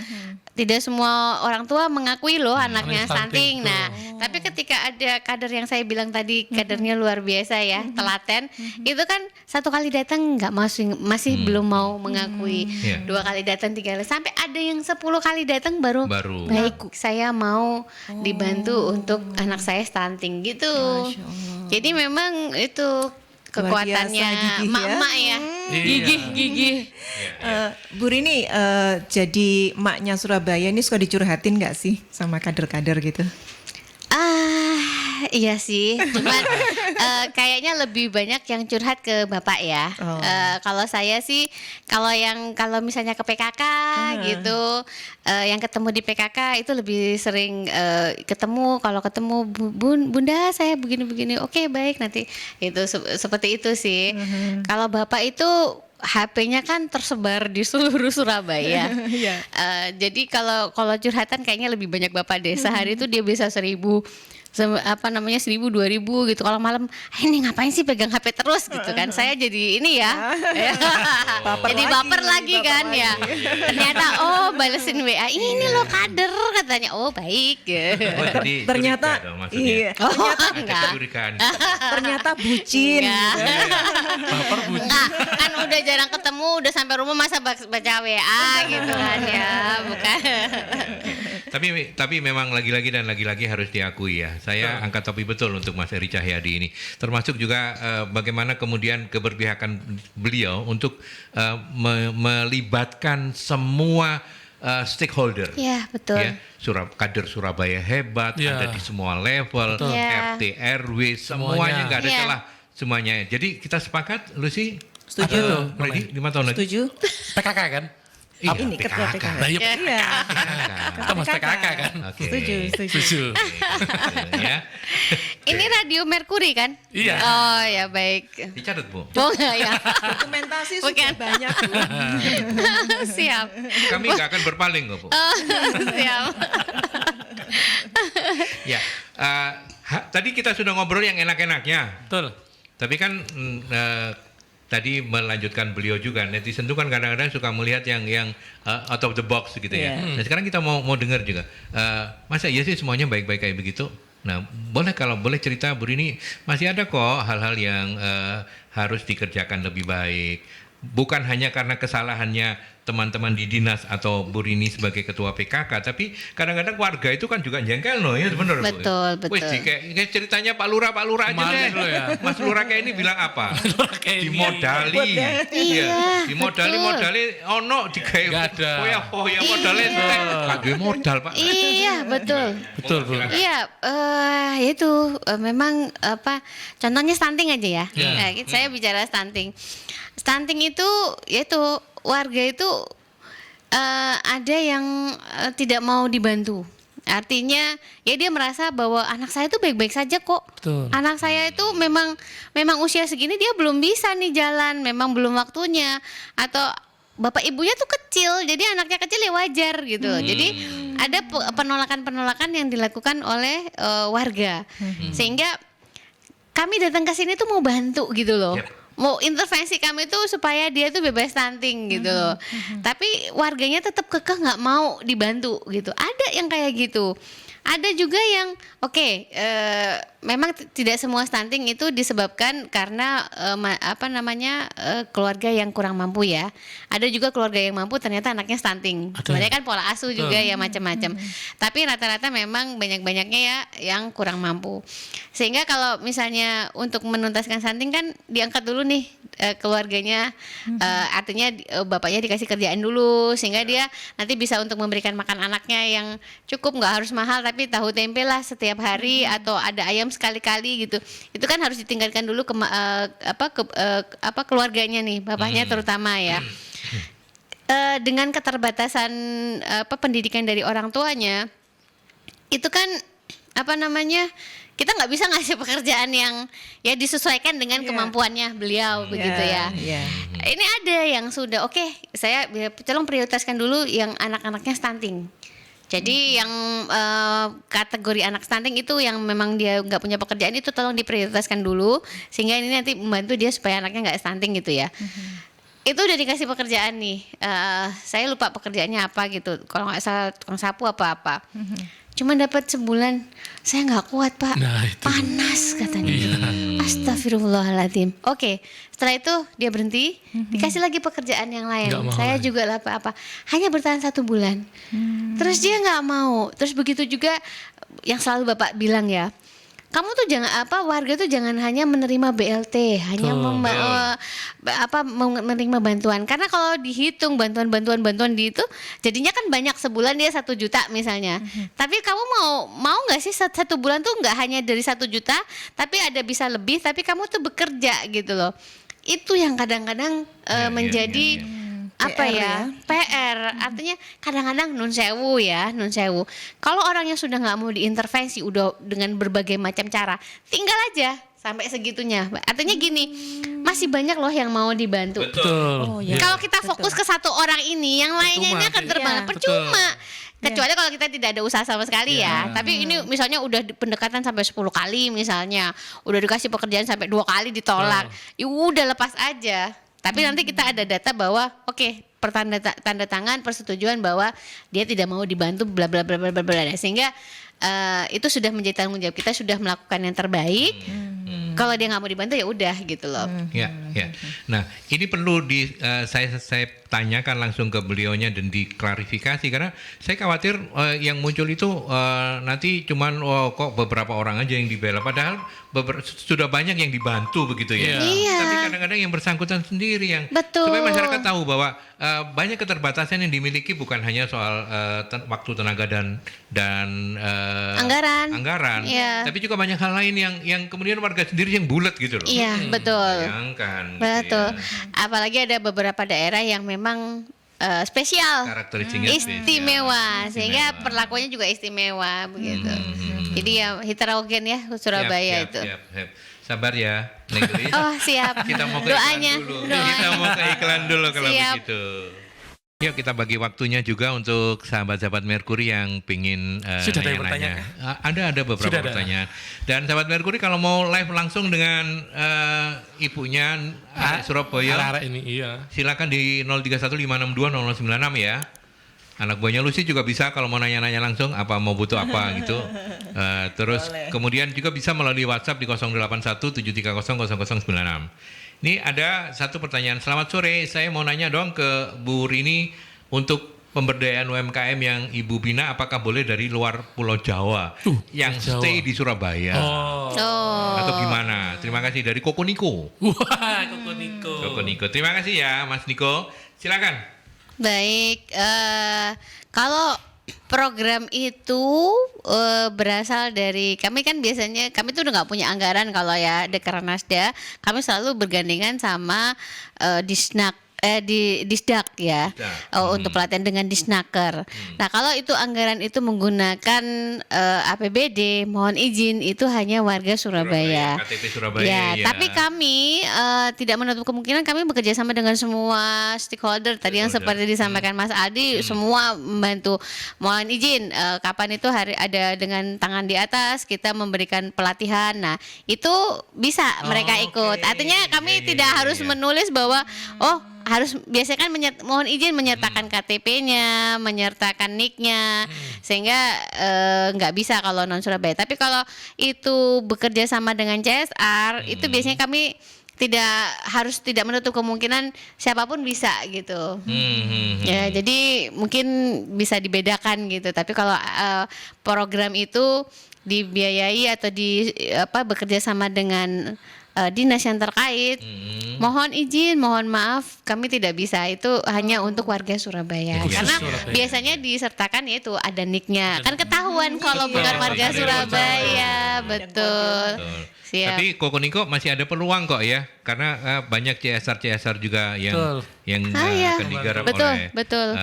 Tidak semua orang tua mengakui loh anaknya stunting, stunting. Nah, tapi ketika ada kader yang saya bilang tadi, kadernya luar biasa ya, telaten, itu kan satu kali datang nggak masih belum mau mengakui, Iya. 2 kali datang, 3 kali, sampai ada yang 10 kali datang baru. Baik, saya mau dibantu untuk anak saya stunting gitu. Masya Allah. Jadi memang itu Luar biasa, kekuatannya gigih ya. emak-emak ya. Iya. Gigih. Bu Rini, jadi emaknya Surabaya ini suka dicurhatin nggak sih sama kader-kader gitu? Iya sih, cuman kayaknya lebih banyak yang curhat ke bapak ya. Oh. Kalau saya sih, kalau misalnya ke PKK gitu, yang ketemu di PKK itu lebih sering ketemu. Kalau ketemu bunda saya begini-begini, oke baik nanti itu seperti itu sih. Kalau bapak itu HP-nya kan tersebar di seluruh Surabaya. Iya. Jadi kalau curhatan kayaknya lebih banyak bapak deh. Sehari itu dia bisa 1.000, 1.000, 2.000 gitu. Kalau malam, ini ngapain sih pegang HP terus gitu kan? Saya jadi ini ya, jadi baper lagi kan ya. Ternyata balesin WA, ini loh kader katanya. Oh baik. Oh, jadi Ternyata curiga dong maksudnya. iya, Oh Ada enggak. kecurigaan. ternyata bucin. Enggak. Baper bucin. Enggak, kan udah jarang ketemu, udah sampai rumah masa baca WA gitu kan ya, bukan. Tapi memang lagi-lagi harus diakui ya. Saya angkat topi betul untuk Mas Eri Cahyadi ini. Termasuk juga bagaimana kemudian keberpihakan beliau untuk melibatkan semua stakeholder. Iya, betul. Ya, kader Surabaya hebat, Ya. ada di semua level, Betul. Ya. RT, RW, semuanya nggak ada Iya. celah, semuanya. Jadi kita sepakat, Lucy, Setuju. ready 5 tahun lagi. Setuju? PKK kan? Iya, Ini ketua PKK. PKK. Nah, iya, Iya. kita mas PKK kan? Oke. Setuju, setuju. Setuju. Ya. Ini Radio Mercury kan? Iya. Oh ya baik. Dicatat, Bu. Oh enggak ya. Dokumentasi Bukan. sudah banyak. Bu. Siap. Kami nggak akan berpaling kok, Bu. Siap. Ya, tadi kita sudah ngobrol yang enak-enaknya. Betul. Tapi kan tadi melanjutkan beliau juga, netizen itu kan kadang-kadang suka melihat yang out of the box gitu ya. Nah sekarang kita mau dengar juga, masa iya sih semuanya baik-baik kayak begitu? Nah kalau boleh cerita Bu Rini, masih ada kok hal-hal yang harus dikerjakan lebih baik. Bukan hanya karena kesalahannya teman-teman di dinas atau Bu Rini sebagai ketua PKK, tapi kadang-kadang warga itu kan juga jengkel ya bener. Betul. Wih, kayak ceritanya Pak Lurah aja deh. Ya. Mas Lurah kayak ini bilang apa? Dimodali. Iya, Modali ono digawe Nggak ada. foya modalnya entek. Gak duwe modal, Pak. Iya, betul. Betul, Bu. Iya, itu memang contohnya stunting aja ya. Nah, saya bicara stunting. Stunting itu yaitu warga itu ada yang tidak mau dibantu. Artinya ya dia merasa bahwa anak saya itu baik-baik saja kok. Betul. Anak saya itu memang usia segini dia belum bisa nih jalan, memang belum waktunya, atau bapak ibunya tuh kecil, jadi anaknya kecil ya wajar gitu loh. Jadi ada penolakan-penolakan yang dilakukan oleh warga, sehingga kami datang ke sini tuh mau bantu gitu loh. Yep. Mau intervensi kami tuh supaya dia tuh bebas stunting gitu loh. Tapi warganya tetap kekeh nggak mau dibantu gitu. Ada yang kayak gitu. Ada juga yang memang tidak semua stunting itu disebabkan karena keluarga yang kurang mampu ya. Ada juga keluarga yang mampu ternyata anaknya stunting. Sebenarnya kan pola asuh juga ya macam-macam. Tapi rata-rata memang banyak-banyaknya ya yang kurang mampu. Sehingga kalau misalnya untuk menuntaskan stunting kan diangkat dulu nih keluarganya, artinya bapaknya dikasih kerjaan dulu sehingga dia nanti bisa untuk memberikan makan anaknya yang cukup, nggak harus mahal tapi tahu tempe lah setiap hari atau ada ayam sekali-kali gitu. Itu kan harus ditinggalkan dulu ke keluarganya nih, bapaknya terutama ya. Dengan keterbatasan pendidikan dari orang tuanya, itu kan kita nggak bisa ngasih pekerjaan yang ya disesuaikan dengan kemampuannya beliau begitu ya. Ini ada yang sudah saya tolong prioritaskan dulu yang anak-anaknya stunting. Jadi yang kategori anak stunting itu yang memang dia nggak punya pekerjaan itu tolong diprioritaskan dulu sehingga ini nanti membantu dia supaya anaknya nggak stunting gitu ya. Itu udah dikasih pekerjaan nih, saya lupa pekerjaannya apa gitu, kalau nggak salah tukang sapu apa-apa. Cuma dapat sebulan, saya nggak kuat Pak, panas katanya. Astagfirullahaladzim. Setelah itu dia berhenti, dikasih lagi pekerjaan yang lain. Saya juga lah apa-apa, hanya bertahan 1 bulan. Terus dia nggak mau. Terus begitu juga yang selalu Bapak bilang ya, kamu tuh warga tuh jangan hanya menerima BLT, hanya menerima bantuan. Karena kalau dihitung bantuan di itu, jadinya kan banyak, sebulan dia 1 juta misalnya. Tapi kamu mau nggak sih 1 bulan tuh nggak hanya dari 1 juta, tapi ada bisa lebih, tapi kamu tuh bekerja gitu loh. Itu yang kadang-kadang menjadi PR. Artinya kadang-kadang nun sewu. Kalau orang yang sudah nggak mau diintervensi udah dengan berbagai macam cara, tinggal aja sampai segitunya. Artinya gini, masih banyak loh yang mau dibantu. Betul. Kalau kita fokus ke 1 orang ini, yang lainnya ini akan terbang percuma. Kecuali kalau kita tidak ada usaha sama sekali ya. Tapi ini misalnya udah pendekatan sampai 10 kali misalnya, udah dikasih pekerjaan sampai 2 kali ditolak, ya udah lepas aja. Tapi nanti kita ada data bahwa tanda tangan persetujuan bahwa dia tidak mau dibantu bla bla bla bla bla, sehingga itu sudah menjadi tanggung jawab kita, sudah melakukan yang terbaik. Kalau dia nggak mau dibantu ya udah gitu loh. Ya. Nah, ini perlu saya tanyakan langsung ke beliaunya dan diklarifikasi karena saya khawatir yang muncul itu nanti cuman kok beberapa orang aja yang dibela, padahal sudah banyak yang dibantu begitu ya. Iya. Tapi kadang-kadang yang bersangkutan sendiri yang Betul. supaya masyarakat tahu bahwa banyak keterbatasan yang dimiliki bukan hanya soal waktu, tenaga dan anggaran. Iya. Tapi juga banyak hal lain yang kemudian warga sendiri yang bulat gitu loh. Iya, betul. Bayangkan. Betul. Gitu ya. Apalagi ada beberapa daerah yang memang spesial, Karakteristiknya istimewa, spesial. sehingga perlakuannya juga istimewa begitu. Jadi ya heterogen ya Surabaya itu. Siap. Sabar ya, Neng Gris. Oh siap. Kita mau ke Doanya. iklan dulu. Kita mau ke iklan dulu kalau Siap. begitu. Yuk kita bagi waktunya juga untuk sahabat-sahabat Merkuri yang pingin Sudah ada yang nanya-nanya. bertanya, Ada beberapa Sudah ada. pertanyaan. Dan sahabat Merkuri kalau mau live langsung dengan ibunya Surabaya, Arah-arah ini, iya. silakan di 0315620096 ya. Anak buahnya Lucy juga bisa kalau mau nanya-nanya langsung apa mau butuh apa gitu. Terus kemudian juga bisa melalui WhatsApp di 0817300096. Ini ada satu pertanyaan. Selamat sore, saya mau nanya dong ke Bu Rini untuk pemberdayaan UMKM yang Ibu bina, apakah boleh dari luar Pulau Jawa yang Jawa. stay di Surabaya Oh. atau gimana? Terima kasih dari Koko Niko. Wah, Koko Niko. Koko Niko, terima kasih ya Mas Niko. Silakan. Baik, kalau program itu berasal dari kami kan biasanya kami tuh udah nggak punya anggaran kalau ya Dekranasda, kami selalu bergandengan sama Disnak di Disdak ya untuk pelatihan dengan Disnaker. Nah kalau itu anggaran itu menggunakan APBD, mohon izin itu hanya warga Surabaya. KTP Surabaya. Ya, Ya. tapi kami tidak menutup kemungkinan kami bekerja sama dengan semua stakeholder tadi yang seperti disampaikan Mas Aldi, semua membantu. Mohon izin kapan itu hari ada dengan tangan di atas kita memberikan pelatihan. Nah, itu bisa mereka ikut. Artinya kami tidak harus menulis bahwa harus biasanya kan mohon izin menyertakan KTP-nya, menyertakan NIK-nya, sehingga nggak bisa kalau non Surabaya. Tapi kalau itu bekerja sama dengan CSR, itu biasanya kami tidak menutup kemungkinan siapapun bisa gitu. Ya, jadi mungkin bisa dibedakan gitu. Tapi kalau program itu dibiayai atau bekerja sama dengan dinas yang terkait, mohon izin, mohon maaf, kami tidak bisa. Itu hanya untuk warga Surabaya. Khusus Karena Surabaya. biasanya disertakan yaitu ada NIK-nya. Kan ketahuan kalau bukan warga Surabaya, betul. Siap. Tapi Koko Niko masih ada peluang kok ya, karena banyak CSR juga yang Betul. Iya. akan digarap Betul, oleh betul.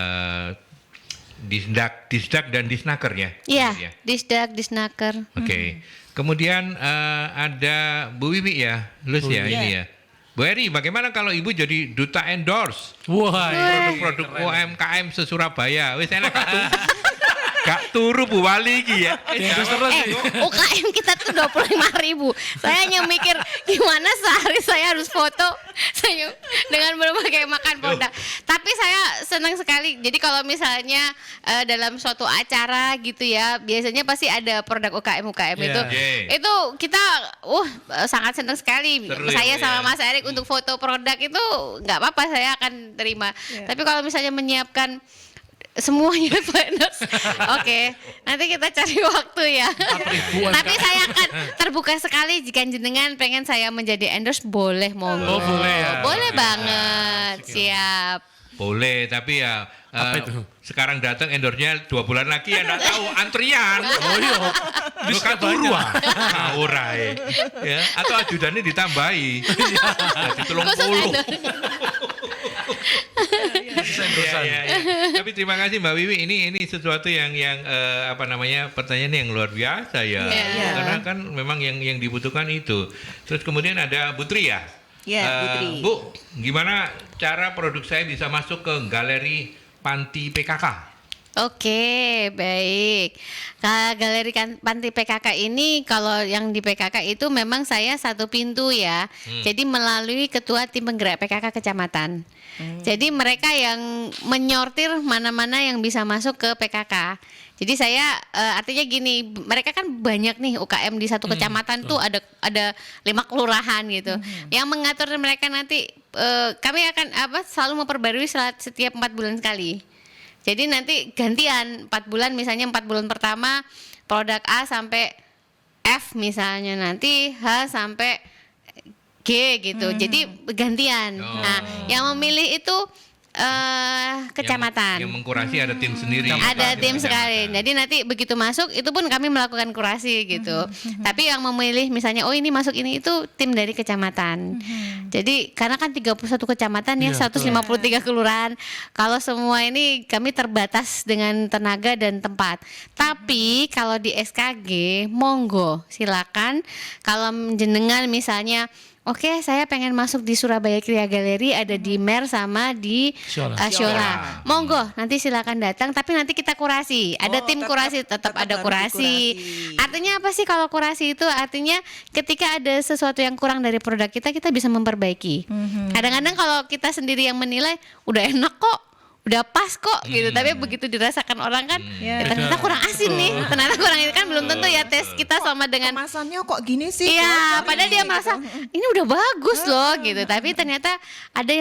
Disdak dan Disnaker ya. Iya, Disdak, Disnaker. Oke. Kemudian ada Bu Wiwi ya, Lus ya ini ya. Bu Eri, bagaimana kalau Ibu jadi duta endorse Wah, produk-produk UMKM se-Surabaya? Wis enak gak turu Bu Wali iki ya. UKM kita tuh 25.000. Saya hanya mikir gimana sehari saya harus foto saya dengan berbagai makan produk. Tapi saya senang sekali. Jadi kalau misalnya dalam suatu acara gitu ya, biasanya pasti ada produk UKM itu. Itu kita sangat senang sekali. Seru Saya ya, sama Mas Erik untuk foto produk itu nggak apa-apa, saya akan terima. Tapi kalau misalnya menyiapkan semuanya Pak. Oke, nanti kita cari waktu ya. Tapi saya akan terbuka sekali jika jenengan pengen saya menjadi endorse, boleh monggo. boleh ya. Boleh banget. Siap. Boleh, tapi ya Apa itu? sekarang datang endorse-nya 2 bulan lagi ya enggak tahu antrian. Oh iya. Lu kan turu ah. Ora ya. Atau ajudannya ditambahi. Jadi 30. Khusus endorse. Ya. Tapi terima kasih Mbak Wiwi, ini sesuatu yang pertanyaan yang luar biasa ya. Iya. Karena kan memang yang dibutuhkan itu. Terus kemudian ada Putri ya. Ya, Putri. Bu, gimana cara produk saya bisa masuk ke galeri Panti PKK? Oke, baik. Galeri Panti PKK ini kalau yang di PKK itu memang saya satu pintu ya. Jadi melalui ketua tim penggerak PKK kecamatan. Jadi mereka yang menyortir mana-mana yang bisa masuk ke PKK. Jadi saya artinya gini, mereka kan banyak nih UKM di satu kecamatan tuh ada 5 kelurahan gitu. Yang mengatur mereka nanti kami akan selalu memperbarui setiap 4 bulan sekali. Jadi nanti gantian 4 bulan, misalnya 4 bulan pertama produk A sampai F misalnya, nanti H sampai G gitu. Jadi gantian. Nah, yang memilih itu kecamatan. Yang mengkurasi ada tim sendiri. Ada tim Kecamatan. sekali. Jadi nanti begitu masuk itu pun kami melakukan kurasi gitu. Tapi yang memilih misalnya ini masuk ini itu tim dari kecamatan. Jadi karena kan 31 kecamatan ya, 153 kelurahan. Kalau semua ini kami terbatas dengan tenaga dan tempat. Tapi kalau di SKG monggo silakan, kalau jenengan misalnya oke, saya pengen masuk di Surabaya Kriya Galeri, ada di MER sama di Shola. Shola. Monggo, nanti silakan datang. Tapi nanti kita kurasi. Ada tim kurasi, tetap ada harus kurasi. dikurasi. Artinya apa sih kalau kurasi itu? Artinya ketika ada sesuatu yang kurang dari produk kita bisa memperbaiki. Kadang-kadang kalau kita sendiri yang menilai, udah enak kok, udah pas kok gitu, tapi begitu dirasakan orang kan ya ternyata kurang asin nih, ternyata kurang ini kan belum tentu ya tes kita sama dengan Kemasannya kok gini sih? iya, kok padahal gini dia gitu. merasa ini udah bagus loh gitu, tapi ternyata ada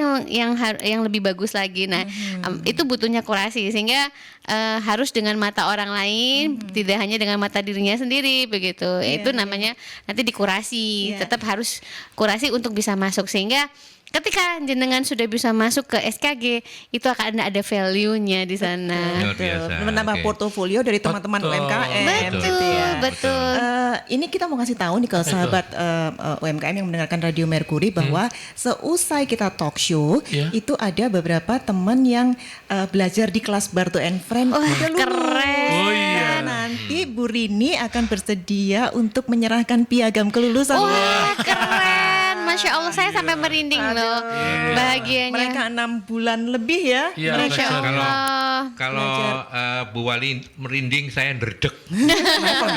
yang lebih bagus lagi. Nah, itu butuhnya kurasi sehingga harus dengan mata orang lain, tidak hanya dengan mata dirinya sendiri begitu. Itu namanya nanti dikurasi, tetap harus kurasi untuk bisa masuk sehingga ketika jenengan sudah bisa masuk ke SKG itu akan ada value-nya di sana. Luar biasa. Menambah Oke. portofolio dari teman-teman Betul. UMKM. Betul, gitu ya. betul. Ini kita mau kasih tahu nih ke sahabat UMKM yang mendengarkan Radio Mercury bahwa seusai kita talk show Iya. itu ada beberapa teman yang belajar di kelas Barto and Friend. Wah, Udah lulus. keren. Oh iya. Nanti Bu Rini akan bersedia untuk menyerahkan piagam kelulusan. Wah, keren. Masya Allah, saya sampai merinding loh. Bahagianya. Mereka 6 bulan lebih ya. Iya, Masya betul. Allah. Kalau Bu Wali merinding, saya ndredeg.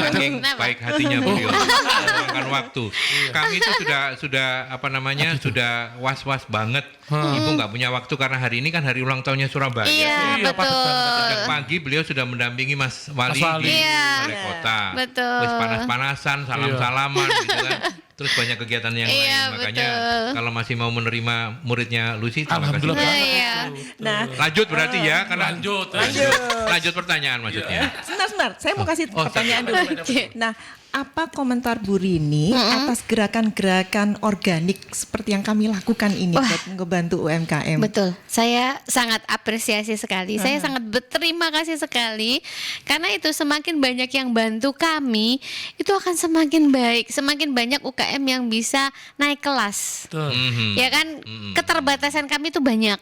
Saking baik hatinya beliau meluangkan waktu. Kami itu sudah apa namanya sudah was-was banget. Ibu nggak punya waktu karena hari ini kan hari ulang tahunnya Surabaya. Iya, Iya, patut betul. Sejak pagi beliau sudah mendampingi Mas Wali, Mas Wali. di Iya. Balai Kota. Betul. Wis panas-panasan, salam-salaman gitu kan. Terus banyak kegiatan yang Iya, lain. Makanya betul. kalau masih mau menerima muridnya Lucy, terima kasih. Alhamdulillah. Nah, iya. Nah, Lanjut berarti ya, karena Lanjut. pertanyaan maksudnya. sebentar, saya mau kasih Oh, pertanyaan siap. dulu. Nah, apa komentar Bu Rini atas gerakan-gerakan organik seperti yang kami lakukan ini buat ngebantu UMKM? Betul, saya sangat apresiasi sekali. Saya sangat berterima kasih sekali karena itu semakin banyak yang bantu kami, itu akan semakin baik, semakin banyak UKM yang bisa naik kelas. Betul. Ya kan, keterbatasan kami itu banyak.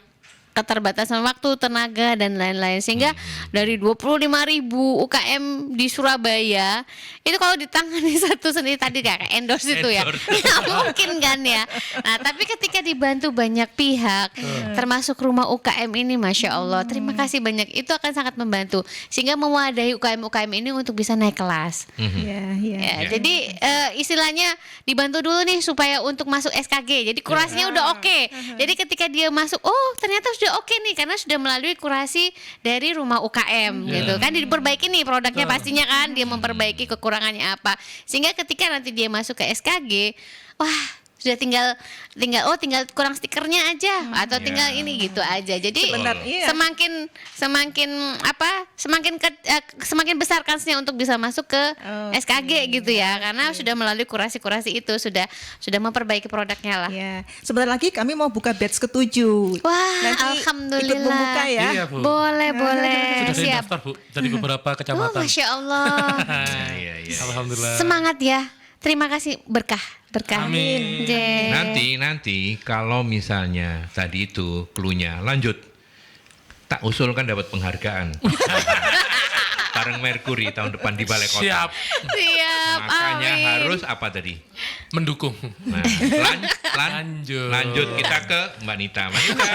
Keterbatasan waktu, tenaga dan lain-lain sehingga dari 25.000 UKM di Surabaya itu kalau ditangani satu sendiri tadi kayak endorse itu ya nggak mungkin kan ya. Nah tapi ketika dibantu banyak pihak termasuk rumah UKM ini, Masya Allah, terima kasih banyak, itu akan sangat membantu sehingga mewadahi UKM-UKM ini untuk bisa naik kelas. Iya, iya. Ya, jadi istilahnya dibantu dulu nih supaya untuk masuk SKG. Jadi kurasinya udah oke. Jadi ketika dia masuk, oh ternyata sudah oke nih karena sudah melalui kurasi dari rumah UKM gitu kan, diperbaiki nih produknya pastinya kan, dia memperbaiki kekurangannya apa. Sehingga ketika nanti dia masuk ke SKG, wah sudah tinggal kurang stikernya aja atau tinggal ini gitu aja. Jadi semakin besar kansnya untuk bisa masuk ke SKG gitu ya, karena sudah melalui kurasi-kurasi itu sudah memperbaiki produknya lah. Ya, sebentar lagi kami mau buka batch ke-7. Wah, Nanti alhamdulillah. ikut membuka ya. Iya, Bu. Boleh. Sudah ada yang Siap. daftar, Bu, dari beberapa Oh, kecamatan. Masya Allah. Iya, iya. Alhamdulillah. Semangat ya. Terima kasih, berkah. Amin. Jee. Nanti kalau misalnya tadi itu clue-nya lanjut, tak usulkan dapat penghargaan. Bareng Mercury tahun depan di Balai Kota. Siap. Siap. Makanya amin. harus apa tadi? Mendukung. Nah, lanjut kita ke Mbak Nita. Mbak Nita.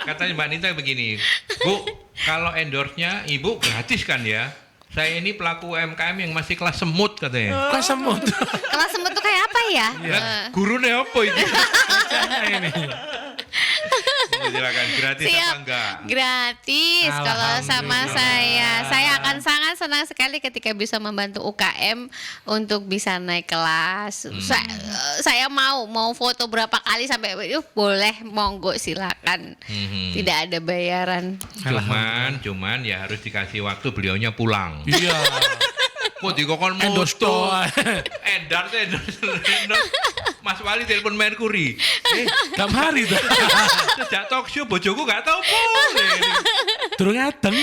Katanya Mbak Nita begini, Bu, kalau endorse-nya Ibu gratis kan ya? Saya ini pelaku UMKM yang masih kelas semut katanya. Kelas semut. Kelas semut tuh kayak apa ya? Gurunya apa itu? Ini. Silakan, gratis apa Siap. enggak? Gratis kalau sama saya. Saya akan sangat senang sekali ketika bisa membantu UKM untuk bisa naik kelas. Saya mau foto berapa kali sampai boleh, monggo silakan. Tidak ada bayaran. Cuman ya harus dikasih waktu beliaunya pulang. Iya. Kok dikokon Endorse moto. doang. Endorse. Mas Wali telepon Mercury. Gak mari tuh. Sejak talk show bojoku gak tahu po. Durung adem.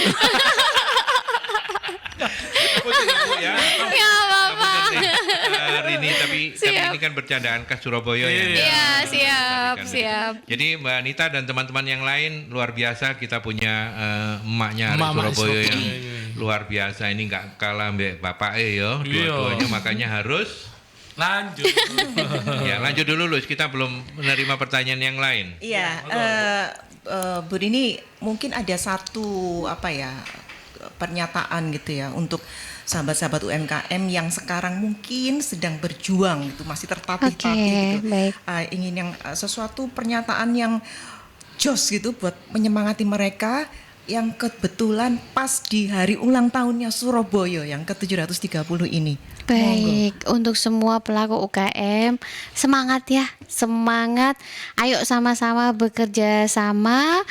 Ya. Ya apa-apa. Rini tapi ini kan bercandaan ke Surabaya ya. Iya, siap, Tadi kan. siap. Jadi Mbak Nita dan teman-teman yang lain luar biasa, kita punya emaknya dari Emak-emak Surabaya yang Surabaya. luar biasa, ini nggak kalah mbak bapak ya, dua-duanya makanya harus Lanjut. Ya, lanjut dulu Lus, kita belum menerima pertanyaan yang lain. Iya, Bu Rini, mungkin ada satu pernyataan gitu ya untuk sahabat-sahabat UMKM yang sekarang mungkin sedang berjuang gitu, masih tertatih-tatih gitu. Baik. Ingin yang sesuatu pernyataan yang jos gitu buat menyemangati mereka yang kebetulan pas di hari ulang tahunnya Surabaya yang ke-730 ini. Baik, untuk semua pelaku UKM, semangat ya, semangat. Ayo sama-sama bekerja sama,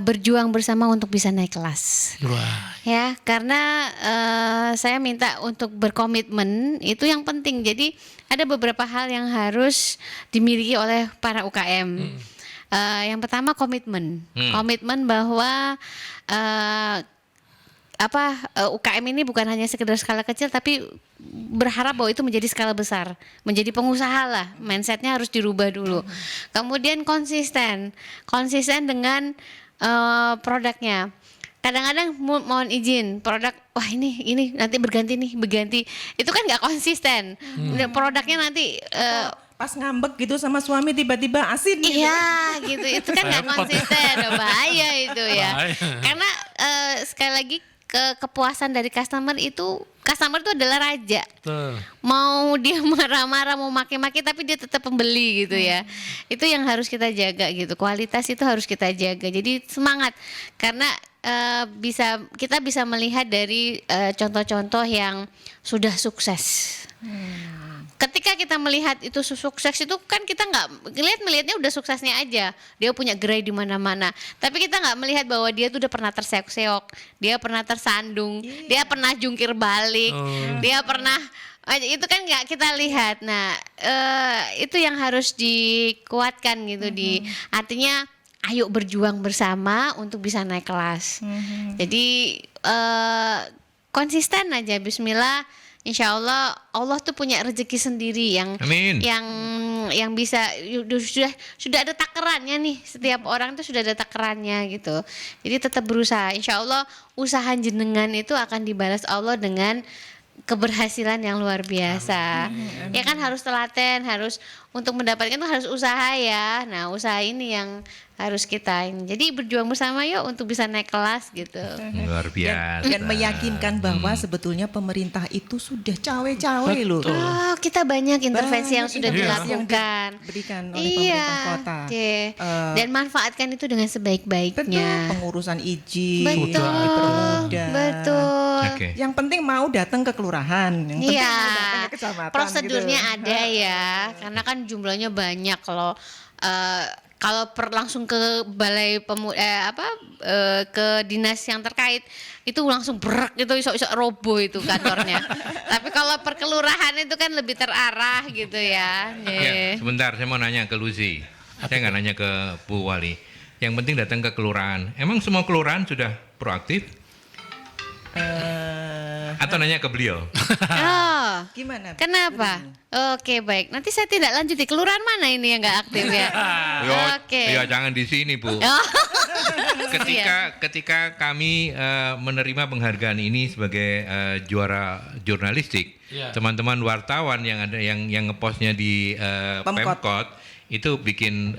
berjuang bersama untuk bisa naik kelas. Wah. Ya, karena saya minta untuk berkomitmen, itu yang penting. Jadi ada beberapa hal yang harus dimiliki oleh para UKM. Yang pertama komitmen, komitmen bahwa UKM ini bukan hanya sekedar skala kecil, tapi berharap bahwa itu menjadi skala besar, menjadi pengusaha lah. Mindsetnya harus dirubah dulu. Kemudian konsisten dengan produknya. Kadang-kadang mohon izin produk, wah ini nanti berganti, itu kan nggak konsisten. Produknya nanti Pas ngambek gitu sama suami tiba-tiba asin gitu. iya gitu, itu kan nggak konsisten, bahaya itu ya. Bahaya. Karena sekali lagi kepuasan dari customer itu adalah raja. Betul. Mau dia marah-marah, mau maki-maki, tapi dia tetap pembeli gitu ya. Itu yang harus kita jaga gitu. Kualitas itu harus kita jaga. Jadi semangat karena kita bisa melihat dari contoh-contoh yang sudah sukses. Ketika kita melihat itu sukses itu kan kita nggak melihatnya udah suksesnya aja, dia punya gerai di mana-mana, tapi kita nggak melihat bahwa dia tuh udah pernah terseok-seok, dia pernah tersandung, dia pernah jungkir balik, dia pernah itu kan nggak kita lihat. Nah itu yang harus dikuatkan gitu, artinya ayo berjuang bersama untuk bisa naik kelas. Jadi konsisten aja, Bismillah. Insya Allah tuh punya rezeki sendiri yang Amin. yang bisa sudah ada takarannya nih, setiap orang tuh sudah ada takarannya gitu. Jadi tetap berusaha. Insya Allah usaha jenengan itu akan dibalas Allah dengan keberhasilan yang luar biasa. Amin. Ya kan harus telaten, harus untuk mendapatkan itu harus usaha ya. Nah usaha ini yang harus kita ini. Jadi berjuang bersama yuk untuk bisa naik kelas gitu. Luar biasa. Dan meyakinkan bahwa sebetulnya pemerintah itu sudah cawe-cawe loh. Oh, kita banyak intervensi yang sudah intervensi yang dilakukan. diberikan oleh pemerintah kota. Oke. Dan manfaatkan itu dengan sebaik-baiknya. Betul, pengurusan izin, Betul. dipermudah. Betul. Oke. Yang penting mau datang ke kelurahan, yang penting Iya. mau datang ke kecamatan. Prosedurnya gitu. ada ya, karena kan jumlahnya banyak. Kalau langsung ke balai ke dinas yang terkait itu langsung berak itu isok-isok roboh itu kantornya. Tapi kalau per kelurahan itu kan lebih terarah gitu ya. Ya, sebentar saya mau nanya ke Lucy. Saya nggak nanya ke Bu Wali. Yang penting datang ke kelurahan. Emang semua kelurahan sudah proaktif? Atau nanya ke beliau? Oh, Gimana? kenapa? Oke baik. Nanti saya tidak lanjut di kelurahan mana ini yang nggak aktif ya? Oke. Ya jangan di sini Bu. Oh. Ketika kami menerima penghargaan ini sebagai juara jurnalistik, Iya. teman-teman wartawan yang ada yang ngepostnya di Pemkot itu bikin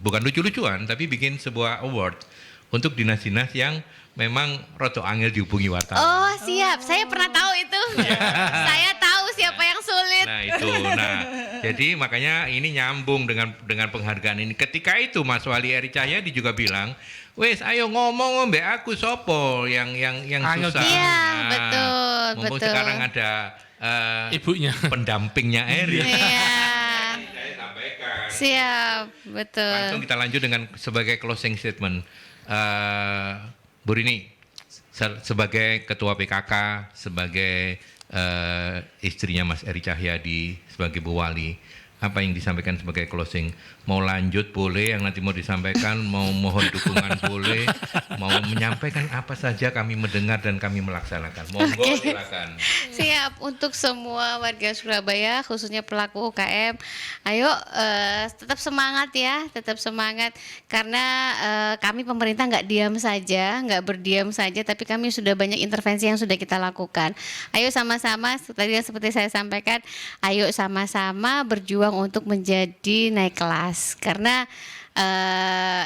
bukan lucu-lucuan tapi bikin sebuah award untuk dinas-dinas yang memang roto angel dihubungi wartawan. Oh siap, saya pernah tahu itu. Saya tahu siapa yang sulit. Nah itu, jadi makanya ini nyambung dengan penghargaan ini. Ketika itu Mas Wali Eri Cahyadi juga bilang, wes ayo ngomong mbak aku sopo yang susah. Iya Nah, betul. mumpung sekarang ada Ibunya. pendampingnya Eri. Iya. Saya sampaikan. Siap, betul. Langsung kita lanjut dengan sebagai closing statement. Bu Rini, sebagai ketua PKK, sebagai istrinya Mas Eri Cahyadi, sebagai Bu Wali, apa yang disampaikan sebagai closing? Mau lanjut boleh, yang nanti mau disampaikan, mau mohon dukungan boleh, mau menyampaikan apa saja kami mendengar dan kami melaksanakan. Monggo silakan. Siap untuk semua warga Surabaya, khususnya pelaku UKM. Ayo tetap semangat ya, tetap semangat karena kami pemerintah nggak diam saja, nggak berdiam saja, tapi kami sudah banyak intervensi yang sudah kita lakukan. Ayo sama-sama, tadi yang seperti saya sampaikan, ayo sama-sama berjuang untuk menjadi naik kelas karena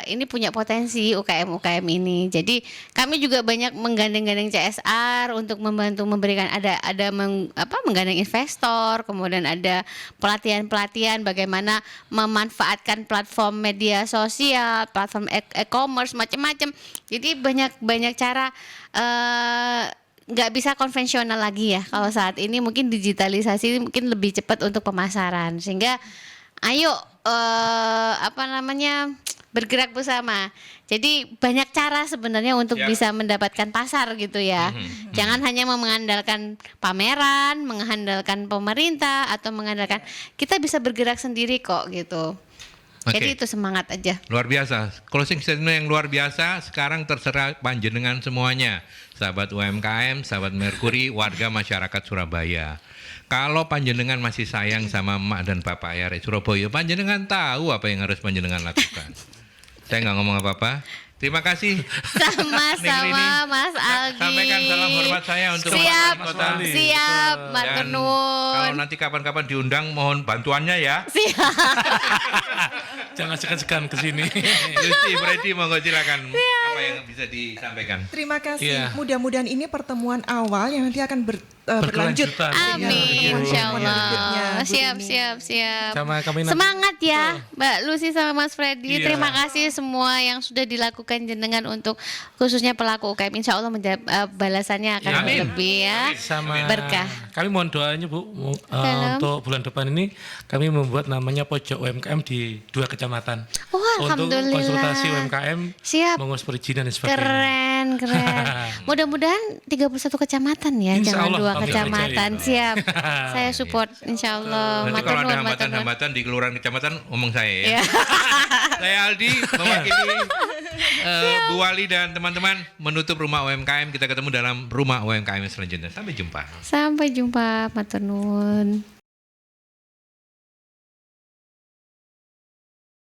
ini punya potensi UKM ini. Jadi kami juga banyak menggandeng-gandeng CSR untuk membantu memberikan menggandeng investor, kemudian ada pelatihan-pelatihan bagaimana memanfaatkan platform media sosial, platform e-commerce macam-macam. Jadi banyak cara nggak bisa konvensional lagi ya kalau saat ini mungkin digitalisasi mungkin lebih cepat untuk pemasaran sehingga ayo bergerak bersama. Jadi banyak cara sebenarnya untuk bisa mendapatkan pasar gitu ya. Jangan hanya mengandalkan pameran, mengandalkan pemerintah atau mengandalkan kita bisa bergerak sendiri kok gitu. Jadi itu semangat aja. Luar biasa. Closing statement yang luar biasa. Sekarang terserah panjenengan semuanya. Sahabat UMKM, sahabat Merkuri, warga masyarakat Surabaya. Kalau panjenengan masih sayang sama emak dan bapak ya Surabaya, panjenengan tahu apa yang harus panjenengan lakukan. Saya nggak ngomong apa-apa. Terima kasih. Sama-sama Mas Aldi. Sampaikan salam hormat saya untuk siap, kota. Siap, matur nuwun. Kalau nanti kapan-kapan diundang mohon bantuannya ya. Siap. Jangan segan-segan ke sini. Freddy monggo silakan. Apa yang bisa disampaikan? Terima kasih. Iya. Mudah-mudahan ini pertemuan awal yang nanti akan berlanjut. Berkelanjutan. Amin, insyaallah. berikutnya, Bu Siap. Sama kami nanti. Semangat ya, Mbak Lucy sama Mas Freddy. Iya. Terima kasih semua yang sudah dilakukan jenengan untuk khususnya pelaku UKM. Insya Allah balasannya akan Amin. lebih ya. Sama Berkah. Kami mohon doanya Bu Dalam. untuk bulan depan ini kami membuat namanya pojok UMKM di 2 kecamatan. Wah, Untuk alhamdulillah. konsultasi UMKM, Siap. mengurus perizinan dan sebagainya. Keren. Mudah-mudahan 31 kecamatan ya, Insya jangan Allah, 2 amin. kecamatan. Siap. Saya support insya Allah. Nanti Matur kalau ada nuwun, matur nuwun. hambatan-hambatan di kelurahan kecamatan ngomong saya ya. Ya. Saya Aldi mewakili Bu Wali dan teman-teman menutup rumah UMKM. Kita ketemu dalam rumah UMKM selanjutnya. Sampai jumpa. Sampai jumpa, matur nuwun.